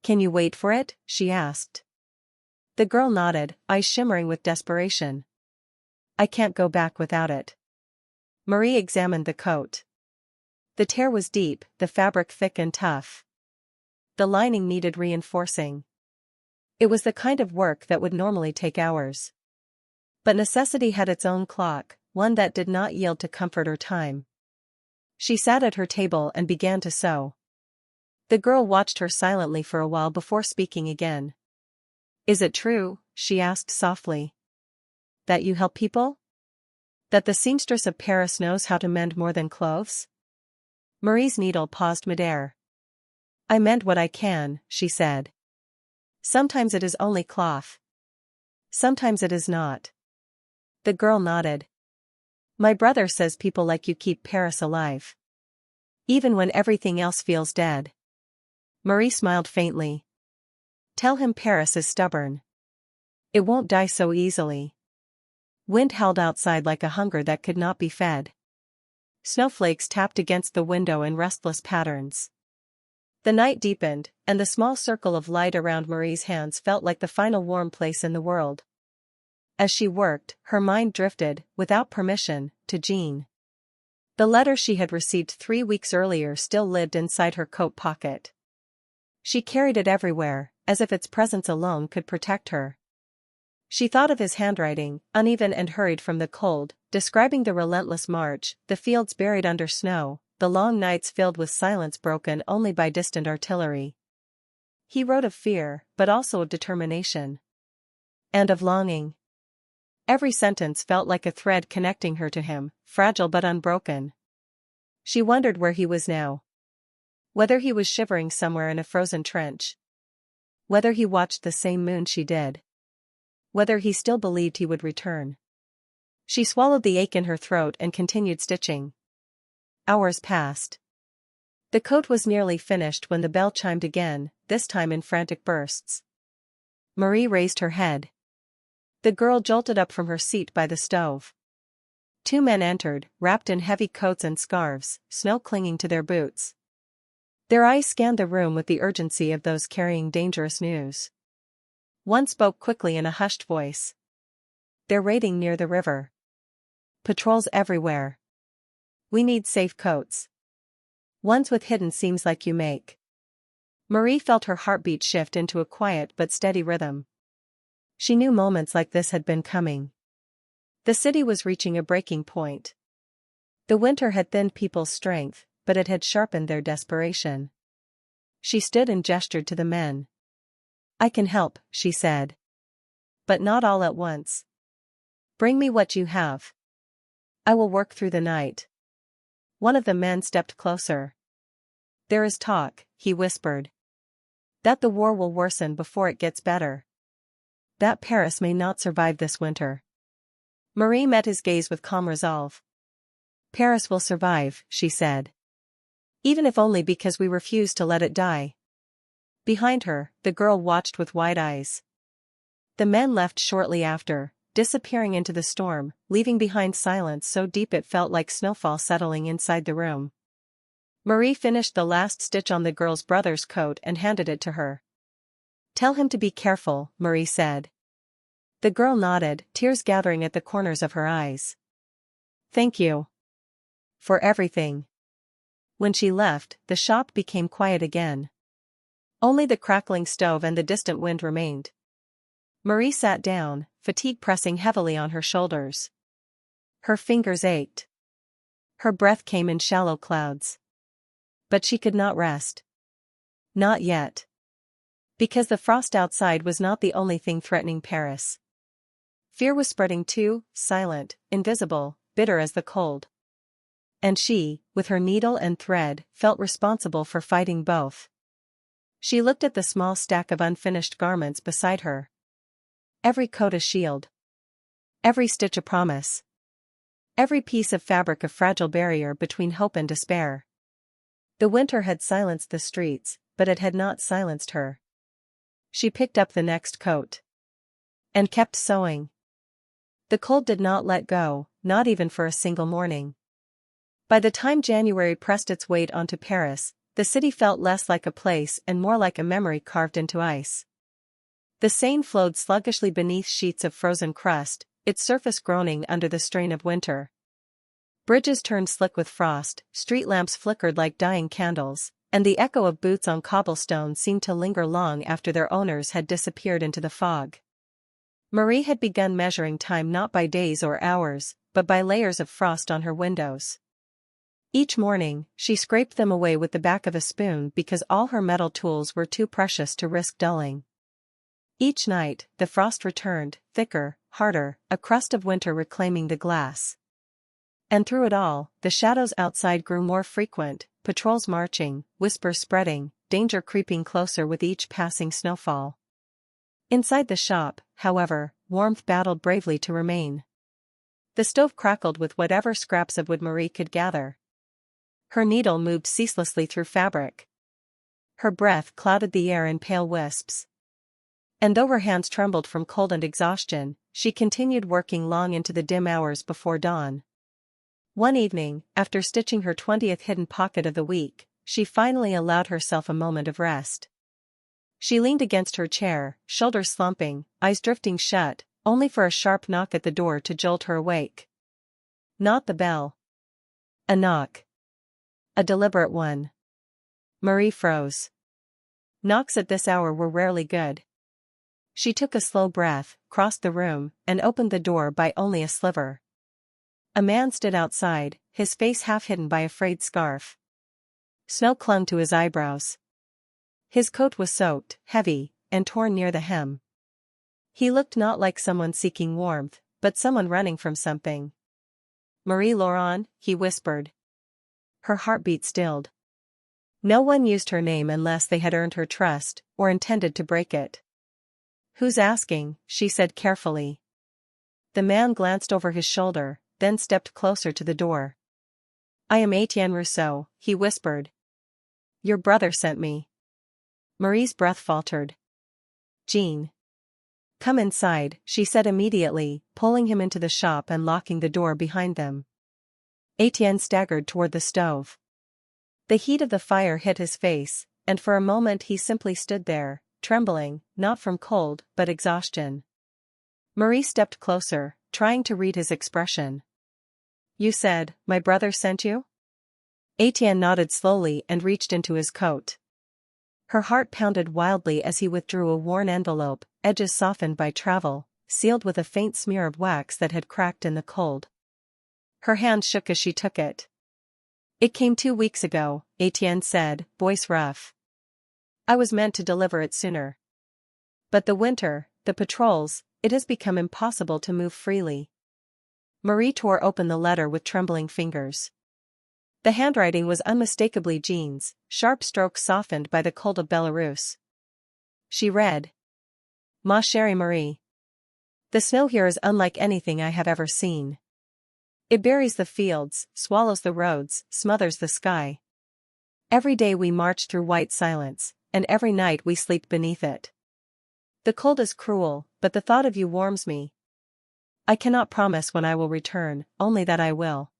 A: "Can you wait for it?" she asked. The girl nodded, eyes shimmering with desperation. "I can't go back without it." Marie examined the coat. The tear was deep, the fabric thick and tough. The lining needed reinforcing. It was the kind of work that would normally take hours. But necessity had its own clock, one that did not yield to comfort or time. She sat at her table and began to sew. The girl watched her silently for a while before speaking again. "Is it true," she asked softly, "that you help people? That the seamstress of Paris knows how to mend more than clothes?" Marie's needle paused midair. "I mend what I can," she said. "Sometimes it is only cloth. Sometimes it is not." The girl nodded. "My brother says people like you keep Paris alive. Even when everything else feels dead." Marie smiled faintly. "Tell him Paris is stubborn. It won't die so easily." Wind howled outside like a hunger that could not be fed. Snowflakes tapped against the window in restless patterns. The night deepened, and the small circle of light around Marie's hands felt like the final warm place in the world. As she worked, her mind drifted, without permission, to Jean. The letter she had received 3 weeks earlier still lived inside her coat pocket. She carried it everywhere, as if its presence alone could protect her. She thought of his handwriting, uneven and hurried from the cold, describing the relentless march, the fields buried under snow, the long nights filled with silence broken only by distant artillery. He wrote of fear, but also of determination. And of longing. Every sentence felt like a thread connecting her to him, fragile but unbroken. She wondered where he was now. Whether he was shivering somewhere in a frozen trench. Whether he watched the same moon she did. Whether he still believed he would return. She swallowed the ache in her throat and continued stitching. Hours passed. The coat was nearly finished when the bell chimed again, this time in frantic bursts. Marie raised her head. The girl jolted up from her seat by the stove. Two men entered, wrapped in heavy coats and scarves, snow clinging to their boots. Their eyes scanned the room with the urgency of those carrying dangerous news. One spoke quickly in a hushed voice. "They're raiding near the river. Patrols everywhere. We need safe coats. Ones with hidden seams like you make." Marie felt her heartbeat shift into a quiet but steady rhythm. She knew moments like this had been coming. The city was reaching a breaking point. The winter had thinned people's strength, but it had sharpened their desperation. She stood and gestured to the men. "I can help," she said. "But not all at once. Bring me what you have. I will work through the night." One of the men stepped closer. "There is talk," he whispered, "that the war will worsen before it gets better. That Paris may not survive this winter." Marie met his gaze with calm resolve. "Paris will survive," she said. "Even if only because we refuse to let it die." Behind her, the girl watched with wide eyes. The men left shortly after, disappearing into the storm, leaving behind silence so deep it felt like snowfall settling inside the room. Marie finished the last stitch on the girl's brother's coat and handed it to her. "Tell him to be careful," Marie said. The girl nodded, tears gathering at the corners of her eyes. "Thank you. For everything." When she left, the shop became quiet again. Only the crackling stove and the distant wind remained. Marie sat down, fatigue pressing heavily on her shoulders. Her fingers ached. Her breath came in shallow clouds. But she could not rest. Not yet. Because the frost outside was not the only thing threatening Paris. Fear was spreading too, silent, invisible, bitter as the cold. And she, with her needle and thread, felt responsible for fighting both. She looked at the small stack of unfinished garments beside her. Every coat a shield. Every stitch a promise. Every piece of fabric a fragile barrier between hope and despair. The winter had silenced the streets, but it had not silenced her. She picked up the next coat. And kept sewing. The cold did not let go, not even for a single morning. By the time January pressed its weight onto Paris, the city felt less like a place and more like a memory carved into ice. The Seine flowed sluggishly beneath sheets of frozen crust, its surface groaning under the strain of winter. Bridges turned slick with frost, street lamps flickered like dying candles, and the echo of boots on cobblestone seemed to linger long after their owners had disappeared into the fog. Marie had begun measuring time not by days or hours, but by layers of frost on her windows. Each morning, she scraped them away with the back of a spoon because all her metal tools were too precious to risk dulling. Each night, the frost returned, thicker, harder, a crust of winter reclaiming the glass. And through it all, the shadows outside grew more frequent, patrols marching, whispers spreading, danger creeping closer with each passing snowfall. Inside the shop, however, warmth battled bravely to remain. The stove crackled with whatever scraps of wood Marie could gather. Her needle moved ceaselessly through fabric. Her breath clouded the air in pale wisps. And though her hands trembled from cold and exhaustion, she continued working long into the dim hours before dawn. One evening, after stitching her 20th hidden pocket of the week, she finally allowed herself a moment of rest. She leaned against her chair, shoulders slumping, eyes drifting shut, only for a sharp knock at the door to jolt her awake. Not the bell. A knock. A deliberate one. Marie froze. Knocks at this hour were rarely good. She took a slow breath, crossed the room, and opened the door by only a sliver. A man stood outside, his face half hidden by a frayed scarf. Snow clung to his eyebrows. His coat was soaked, heavy, and torn near the hem. He looked not like someone seeking warmth, but someone running from something. "Marie Laurent," he whispered. Her heartbeat stilled. No one used her name unless they had earned her trust, or intended to break it. "Who's asking?" she said carefully. The man glanced over his shoulder, then stepped closer to the door. "I am Etienne Rousseau," he whispered. "Your brother sent me." Marie's breath faltered. "Jean." Come inside, she said immediately, pulling him into the shop and locking the door behind them. Etienne staggered toward the stove. The heat of the fire hit his face, and for a moment he simply stood there, trembling, not from cold but exhaustion. Marie stepped closer, trying to read his expression. You said, my brother sent you? Etienne nodded slowly and reached into his coat. Her heart pounded wildly as he withdrew a worn envelope, edges softened by travel, sealed with a faint smear of wax that had cracked in the cold. Her hand shook as she took it. It came 2 weeks ago, Etienne said, voice rough. I was meant to deliver it sooner. But the winter, the patrols, it has become impossible to move freely. Marie tore open the letter with trembling fingers. The handwriting was unmistakably Jean's, sharp strokes softened by the cold of Belarus. She read. Ma chère Marie. The snow here is unlike anything I have ever seen. It buries the fields, swallows the roads, smothers the sky. Every day we march through white silence, and every night we sleep beneath it. The cold is cruel, but the thought of you warms me. I cannot promise when I will return, only that I will.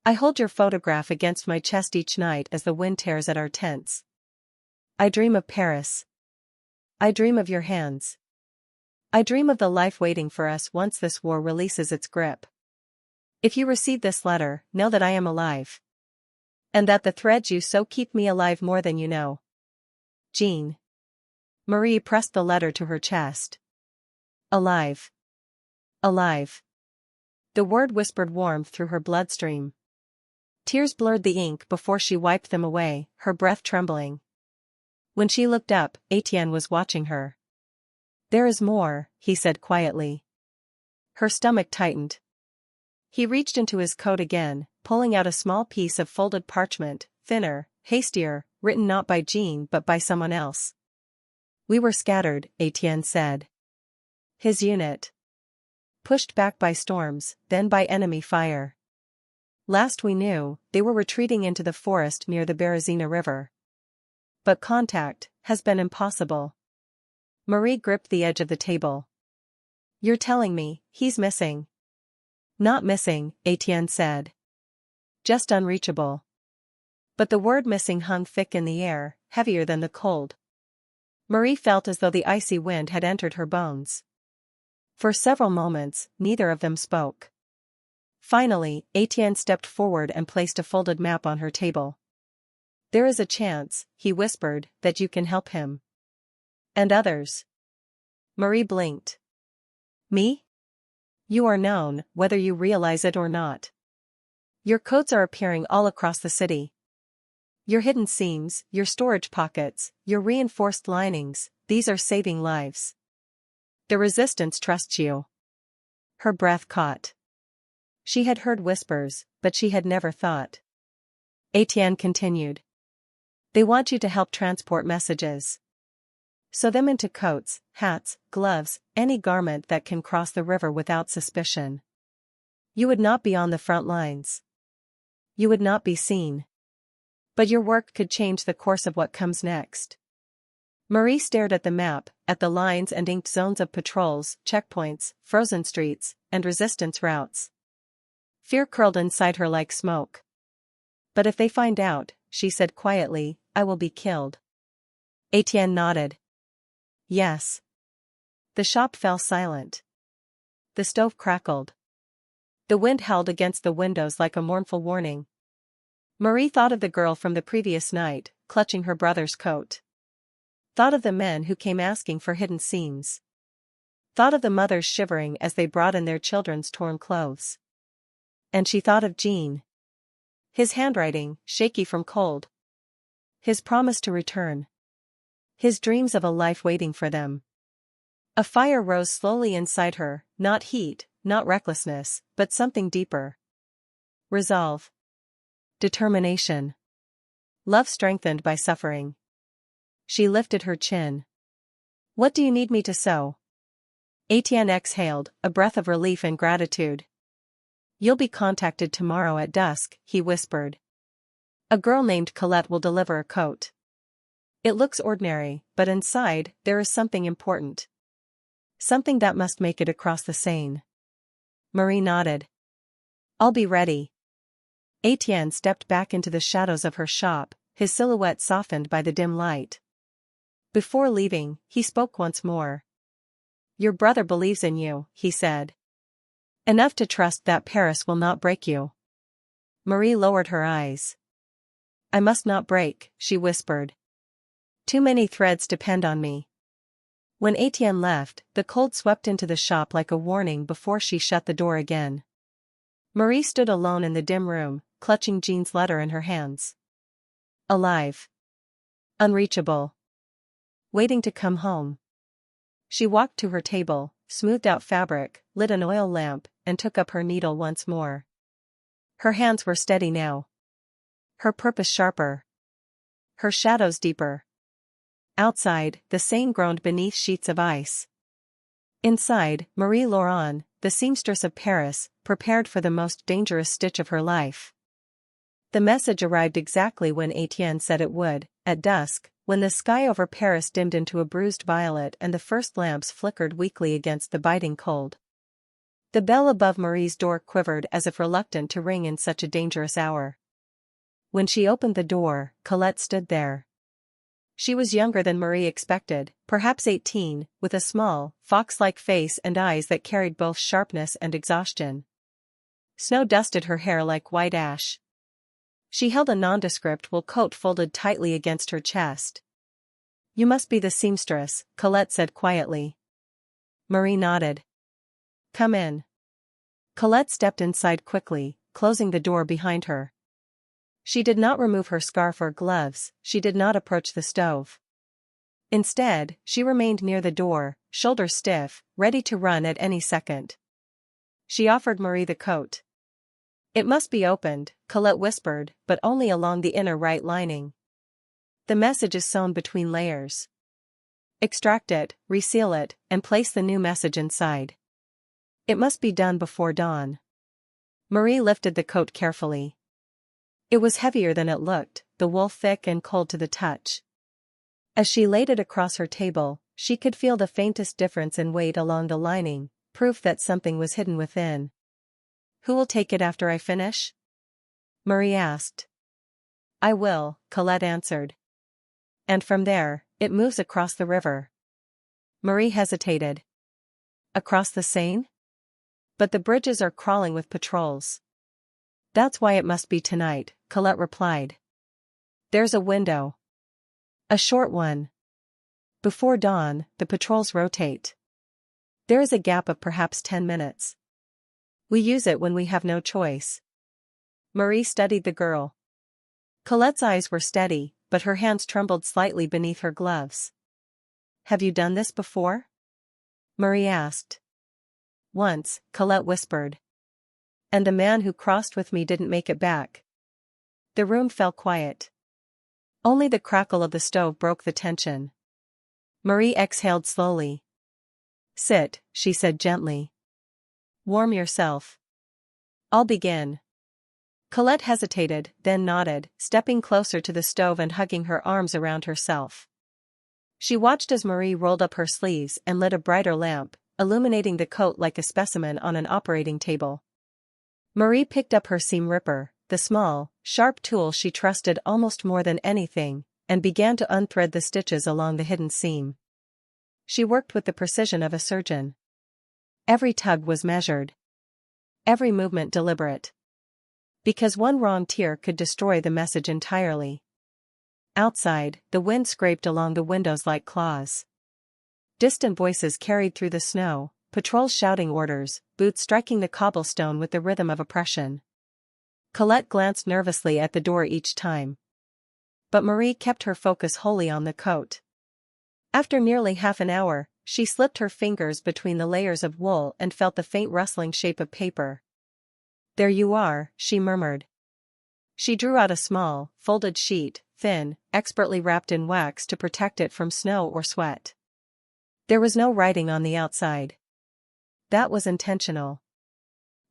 A: I hold your photograph against my chest each night as the wind tears at our tents. I dream of Paris. I dream of your hands. I dream of the life waiting for us once this war releases its grip. If you receive this letter, know that I am alive. And that the threads you sew keep me alive more than you know. Jean. Marie pressed the letter to her chest. Alive. Alive. The word whispered warmth through her bloodstream. Tears blurred the ink before she wiped them away, her breath trembling. When she looked up, Etienne was watching her. There is more, he said quietly. Her stomach tightened. He reached into his coat again, pulling out a small piece of folded parchment, thinner, hastier, written not by Jean but by someone else. We were scattered, Etienne said. His unit. Pushed back by storms, then by enemy fire. Last we knew, they were retreating into the forest near the Berezina River. But contact has been impossible. Marie gripped the edge of the table. You're telling me, he's missing? Not missing, Etienne said. Just unreachable. But the word missing hung thick in the air, heavier than the cold. Marie felt as though the icy wind had entered her bones. For several moments, neither of them spoke. Finally, Etienne stepped forward and placed a folded map on her table. There is a chance, he whispered, that you can help him. And others. Marie blinked. Me? You are known, whether you realize it or not. Your codes are appearing all across the city. Your hidden seams, your storage pockets, your reinforced linings, these are saving lives. The resistance trusts you. Her breath caught. She had heard whispers, but she had never thought. Etienne continued. They want you to help transport messages. Sew them into coats, hats, gloves, any garment that can cross the river without suspicion. You would not be on the front lines. You would not be seen. But your work could change the course of what comes next. Marie stared at the map, at the lines and inked zones of patrols, checkpoints, frozen streets, and resistance routes. Fear curled inside her like smoke. But if they find out, she said quietly, I will be killed. Etienne nodded. Yes. The shop fell silent. The stove crackled. The wind howled against the windows like a mournful warning. Marie thought of the girl from the previous night, clutching her brother's coat. Thought of the men who came asking for hidden seams. Thought of the mothers shivering as they brought in their children's torn clothes. And she thought of Jean. His handwriting, shaky from cold. His promise to return. His dreams of a life waiting for them. A fire rose slowly inside her, not heat, not recklessness, but something deeper. Resolve. Determination. Love strengthened by suffering. She lifted her chin. What do you need me to sew? Etienne exhaled, a breath of relief and gratitude. You'll be contacted tomorrow at dusk, he whispered. A girl named Colette will deliver a coat. It looks ordinary, but inside, there is something important. Something that must make it across the Seine. Marie nodded. I'll be ready. Etienne stepped back into the shadows of her shop, his silhouette softened by the dim light. Before leaving, he spoke once more. Your brother believes in you, he said. Enough to trust that Paris will not break you. Marie lowered her eyes. I must not break, she whispered. Too many threads depend on me. When Etienne left, the cold swept into the shop like a warning before she shut the door again. Marie stood alone in the dim room, clutching Jean's letter in her hands. Alive. Unreachable. Waiting to come home. She walked to her table, smoothed out fabric, lit an oil lamp, and took up her needle once more. Her hands were steady now. Her purpose sharper. Her shadows deeper. Outside, the Seine groaned beneath sheets of ice. Inside, Marie Laurent, the seamstress of Paris, prepared for the most dangerous stitch of her life. The message arrived exactly when Etienne said it would, at dusk, when the sky over Paris dimmed into a bruised violet and the first lamps flickered weakly against the biting cold. The bell above Marie's door quivered as if reluctant to ring in such a dangerous hour. When she opened the door, Colette stood there. She was younger than Marie expected, perhaps 18, with a small, fox-like face and eyes that carried both sharpness and exhaustion. Snow dusted her hair like white ash. She held a nondescript wool coat folded tightly against her chest. You must be the seamstress, Colette said quietly. Marie nodded. Come in. Colette stepped inside quickly, closing the door behind her. She did not remove her scarf or gloves, she did not approach the stove. Instead, she remained near the door, shoulders stiff, ready to run at any second. She offered Marie the coat. It must be opened, Colette whispered, but only along the inner right lining. The message is sewn between layers. Extract it, reseal it, and place the new message inside. It must be done before dawn. Marie lifted the coat carefully. It was heavier than it looked, the wool thick and cold to the touch. As she laid it across her table, she could feel the faintest difference in weight along the lining, proof that something was hidden within. Who will take it after I finish? Marie asked. I will, Colette answered. And from there, it moves across the river. Marie hesitated. Across the Seine? But the bridges are crawling with patrols. That's why it must be tonight, Colette replied. There's a window. A short one. Before dawn, the patrols rotate. There is a gap of perhaps 10 minutes. We use it when we have no choice. Marie studied the girl. Colette's eyes were steady, but her hands trembled slightly beneath her gloves. Have you done this before? Marie asked. Once, Colette whispered. And the man who crossed with me didn't make it back. The room fell quiet. Only the crackle of the stove broke the tension. Marie exhaled slowly. Sit, she said gently. Warm yourself. I'll begin. Colette hesitated, then nodded, stepping closer to the stove and hugging her arms around herself. She watched as Marie rolled up her sleeves and lit a brighter lamp, illuminating the coat like a specimen on an operating table. Marie picked up her seam ripper, the small, sharp tool she trusted almost more than anything, and began to unthread the stitches along the hidden seam. She worked with the precision of a surgeon. Every tug was measured. Every movement deliberate. Because one wrong tear could destroy the message entirely. Outside, the wind scraped along the windows like claws. Distant voices carried through the snow, patrols shouting orders, boots striking the cobblestone with the rhythm of oppression. Colette glanced nervously at the door each time. But Marie kept her focus wholly on the coat. After nearly half an hour, she slipped her fingers between the layers of wool and felt the faint rustling shape of paper. There you are, she murmured. She drew out a small, folded sheet, thin, expertly wrapped in wax to protect it from snow or sweat. There was no writing on the outside. That was intentional.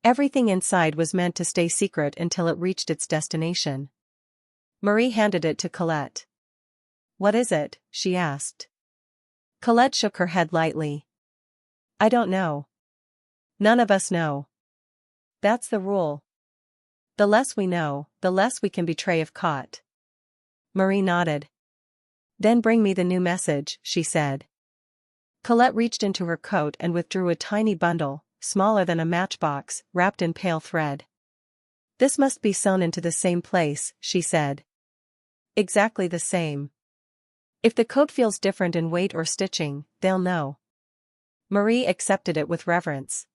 A: Everything inside was meant to stay secret until it reached its destination. Marie handed it to Colette. What is it? She asked. Colette shook her head lightly. I don't know. None of us know. That's the rule. The less we know, the less we can betray if caught. Marie nodded. Then bring me the new message, she said. Colette reached into her coat and withdrew a tiny bundle, smaller than a matchbox, wrapped in pale thread. This must be sewn into the same place, she said. Exactly the same. If the coat feels different in weight or stitching, they'll know. Marie accepted it with reverence.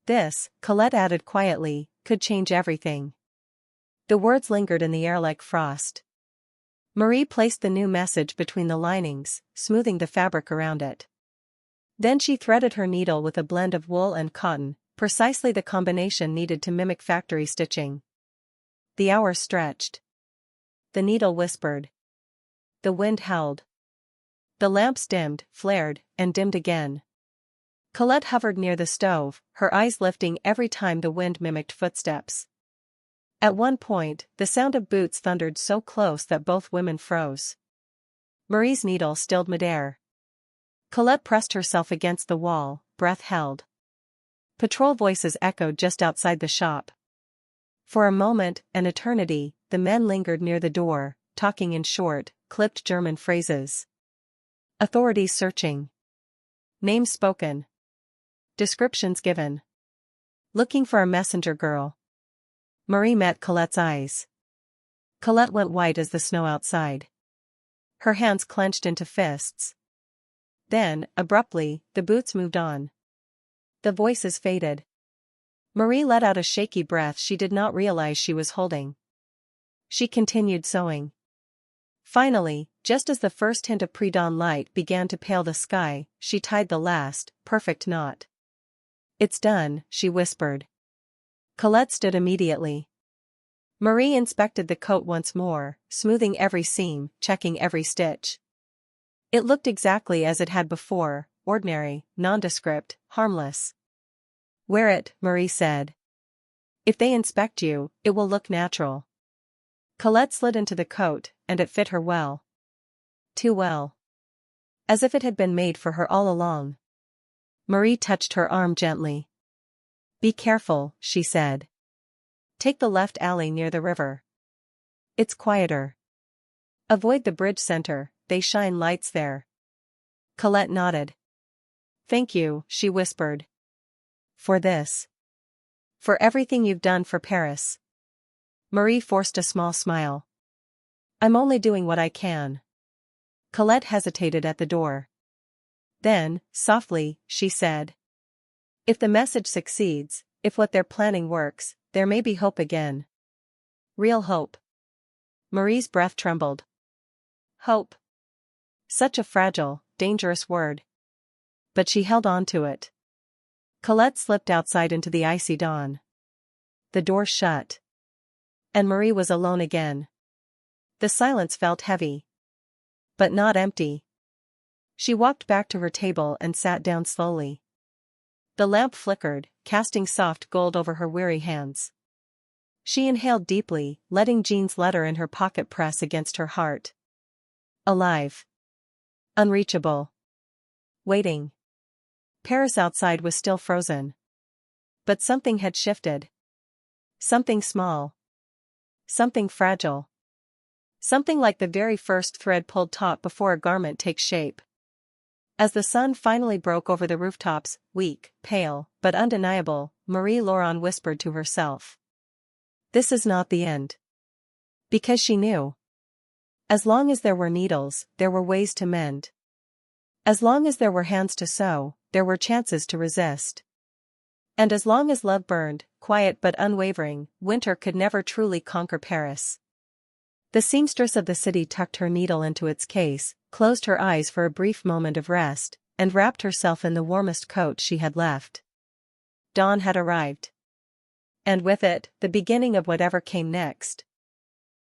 A: This, Colette added quietly, could change everything. The words lingered in the air like frost. Marie placed the new message between the linings, smoothing the fabric around it. Then she threaded her needle with a blend of wool and cotton, precisely the combination needed to mimic factory stitching. The hours stretched. The needle whispered. The wind howled. The lamps dimmed, flared, and dimmed again. Colette hovered near the stove, her eyes lifting every time the wind mimicked footsteps. At one point, the sound of boots thundered so close that both women froze. Marie's needle stilled midair. Colette pressed herself against the wall, breath held. Patrol voices echoed just outside the shop. For a moment, an eternity, the men lingered near the door, talking in short, clipped German phrases. Authorities searching. Names spoken. Descriptions given. Looking for a messenger girl. Marie met Colette's eyes. Colette went white as the snow outside. Her hands clenched into fists. Then, abruptly, the boots moved on. The voices faded. Marie let out a shaky breath she did not realize she was holding. She continued sewing. Finally, just as the first hint of pre-dawn light began to pale the sky, she tied the last, perfect knot. It's done, she whispered. Colette stood immediately. Marie inspected the coat once more, smoothing every seam, checking every stitch. It looked exactly as it had before, ordinary, nondescript, harmless. Wear it, Marie said. If they inspect you, it will look natural. Colette slid into the coat, and it fit her well. Too well. As if it had been made for her all along. Marie touched her arm gently. Be careful, she said. Take the left alley near the river. It's quieter. Avoid the bridge center, they shine lights there. Colette nodded. Thank you, she whispered. For this. For everything you've done for Paris. Marie forced a small smile. I'm only doing what I can. Colette hesitated at the door. Then, softly, she said. If the message succeeds, if what they're planning works, there may be hope again. Real hope. Marie's breath trembled. Hope. Such a fragile, dangerous word. But she held on to it. Colette slipped outside into the icy dawn. The door shut. And Marie was alone again. The silence felt heavy. But not empty. She walked back to her table and sat down slowly. The lamp flickered, casting soft gold over her weary hands. She inhaled deeply, letting Jean's letter in her pocket press against her heart. Alive. Unreachable. Waiting. Paris outside was still frozen. But something had shifted. Something small. Something fragile. Something like the very first thread pulled taut before a garment takes shape. As the sun finally broke over the rooftops, weak, pale, but undeniable, Marie Laurent whispered to herself. This is not the end. Because she knew. As long as there were needles, there were ways to mend. As long as there were hands to sew, there were chances to resist. And as long as love burned, quiet but unwavering, winter could never truly conquer Paris. The seamstress of the city tucked her needle into its case, closed her eyes for a brief moment of rest, and wrapped herself in the warmest coat she had left. Dawn had arrived. And with it, the beginning of whatever came next.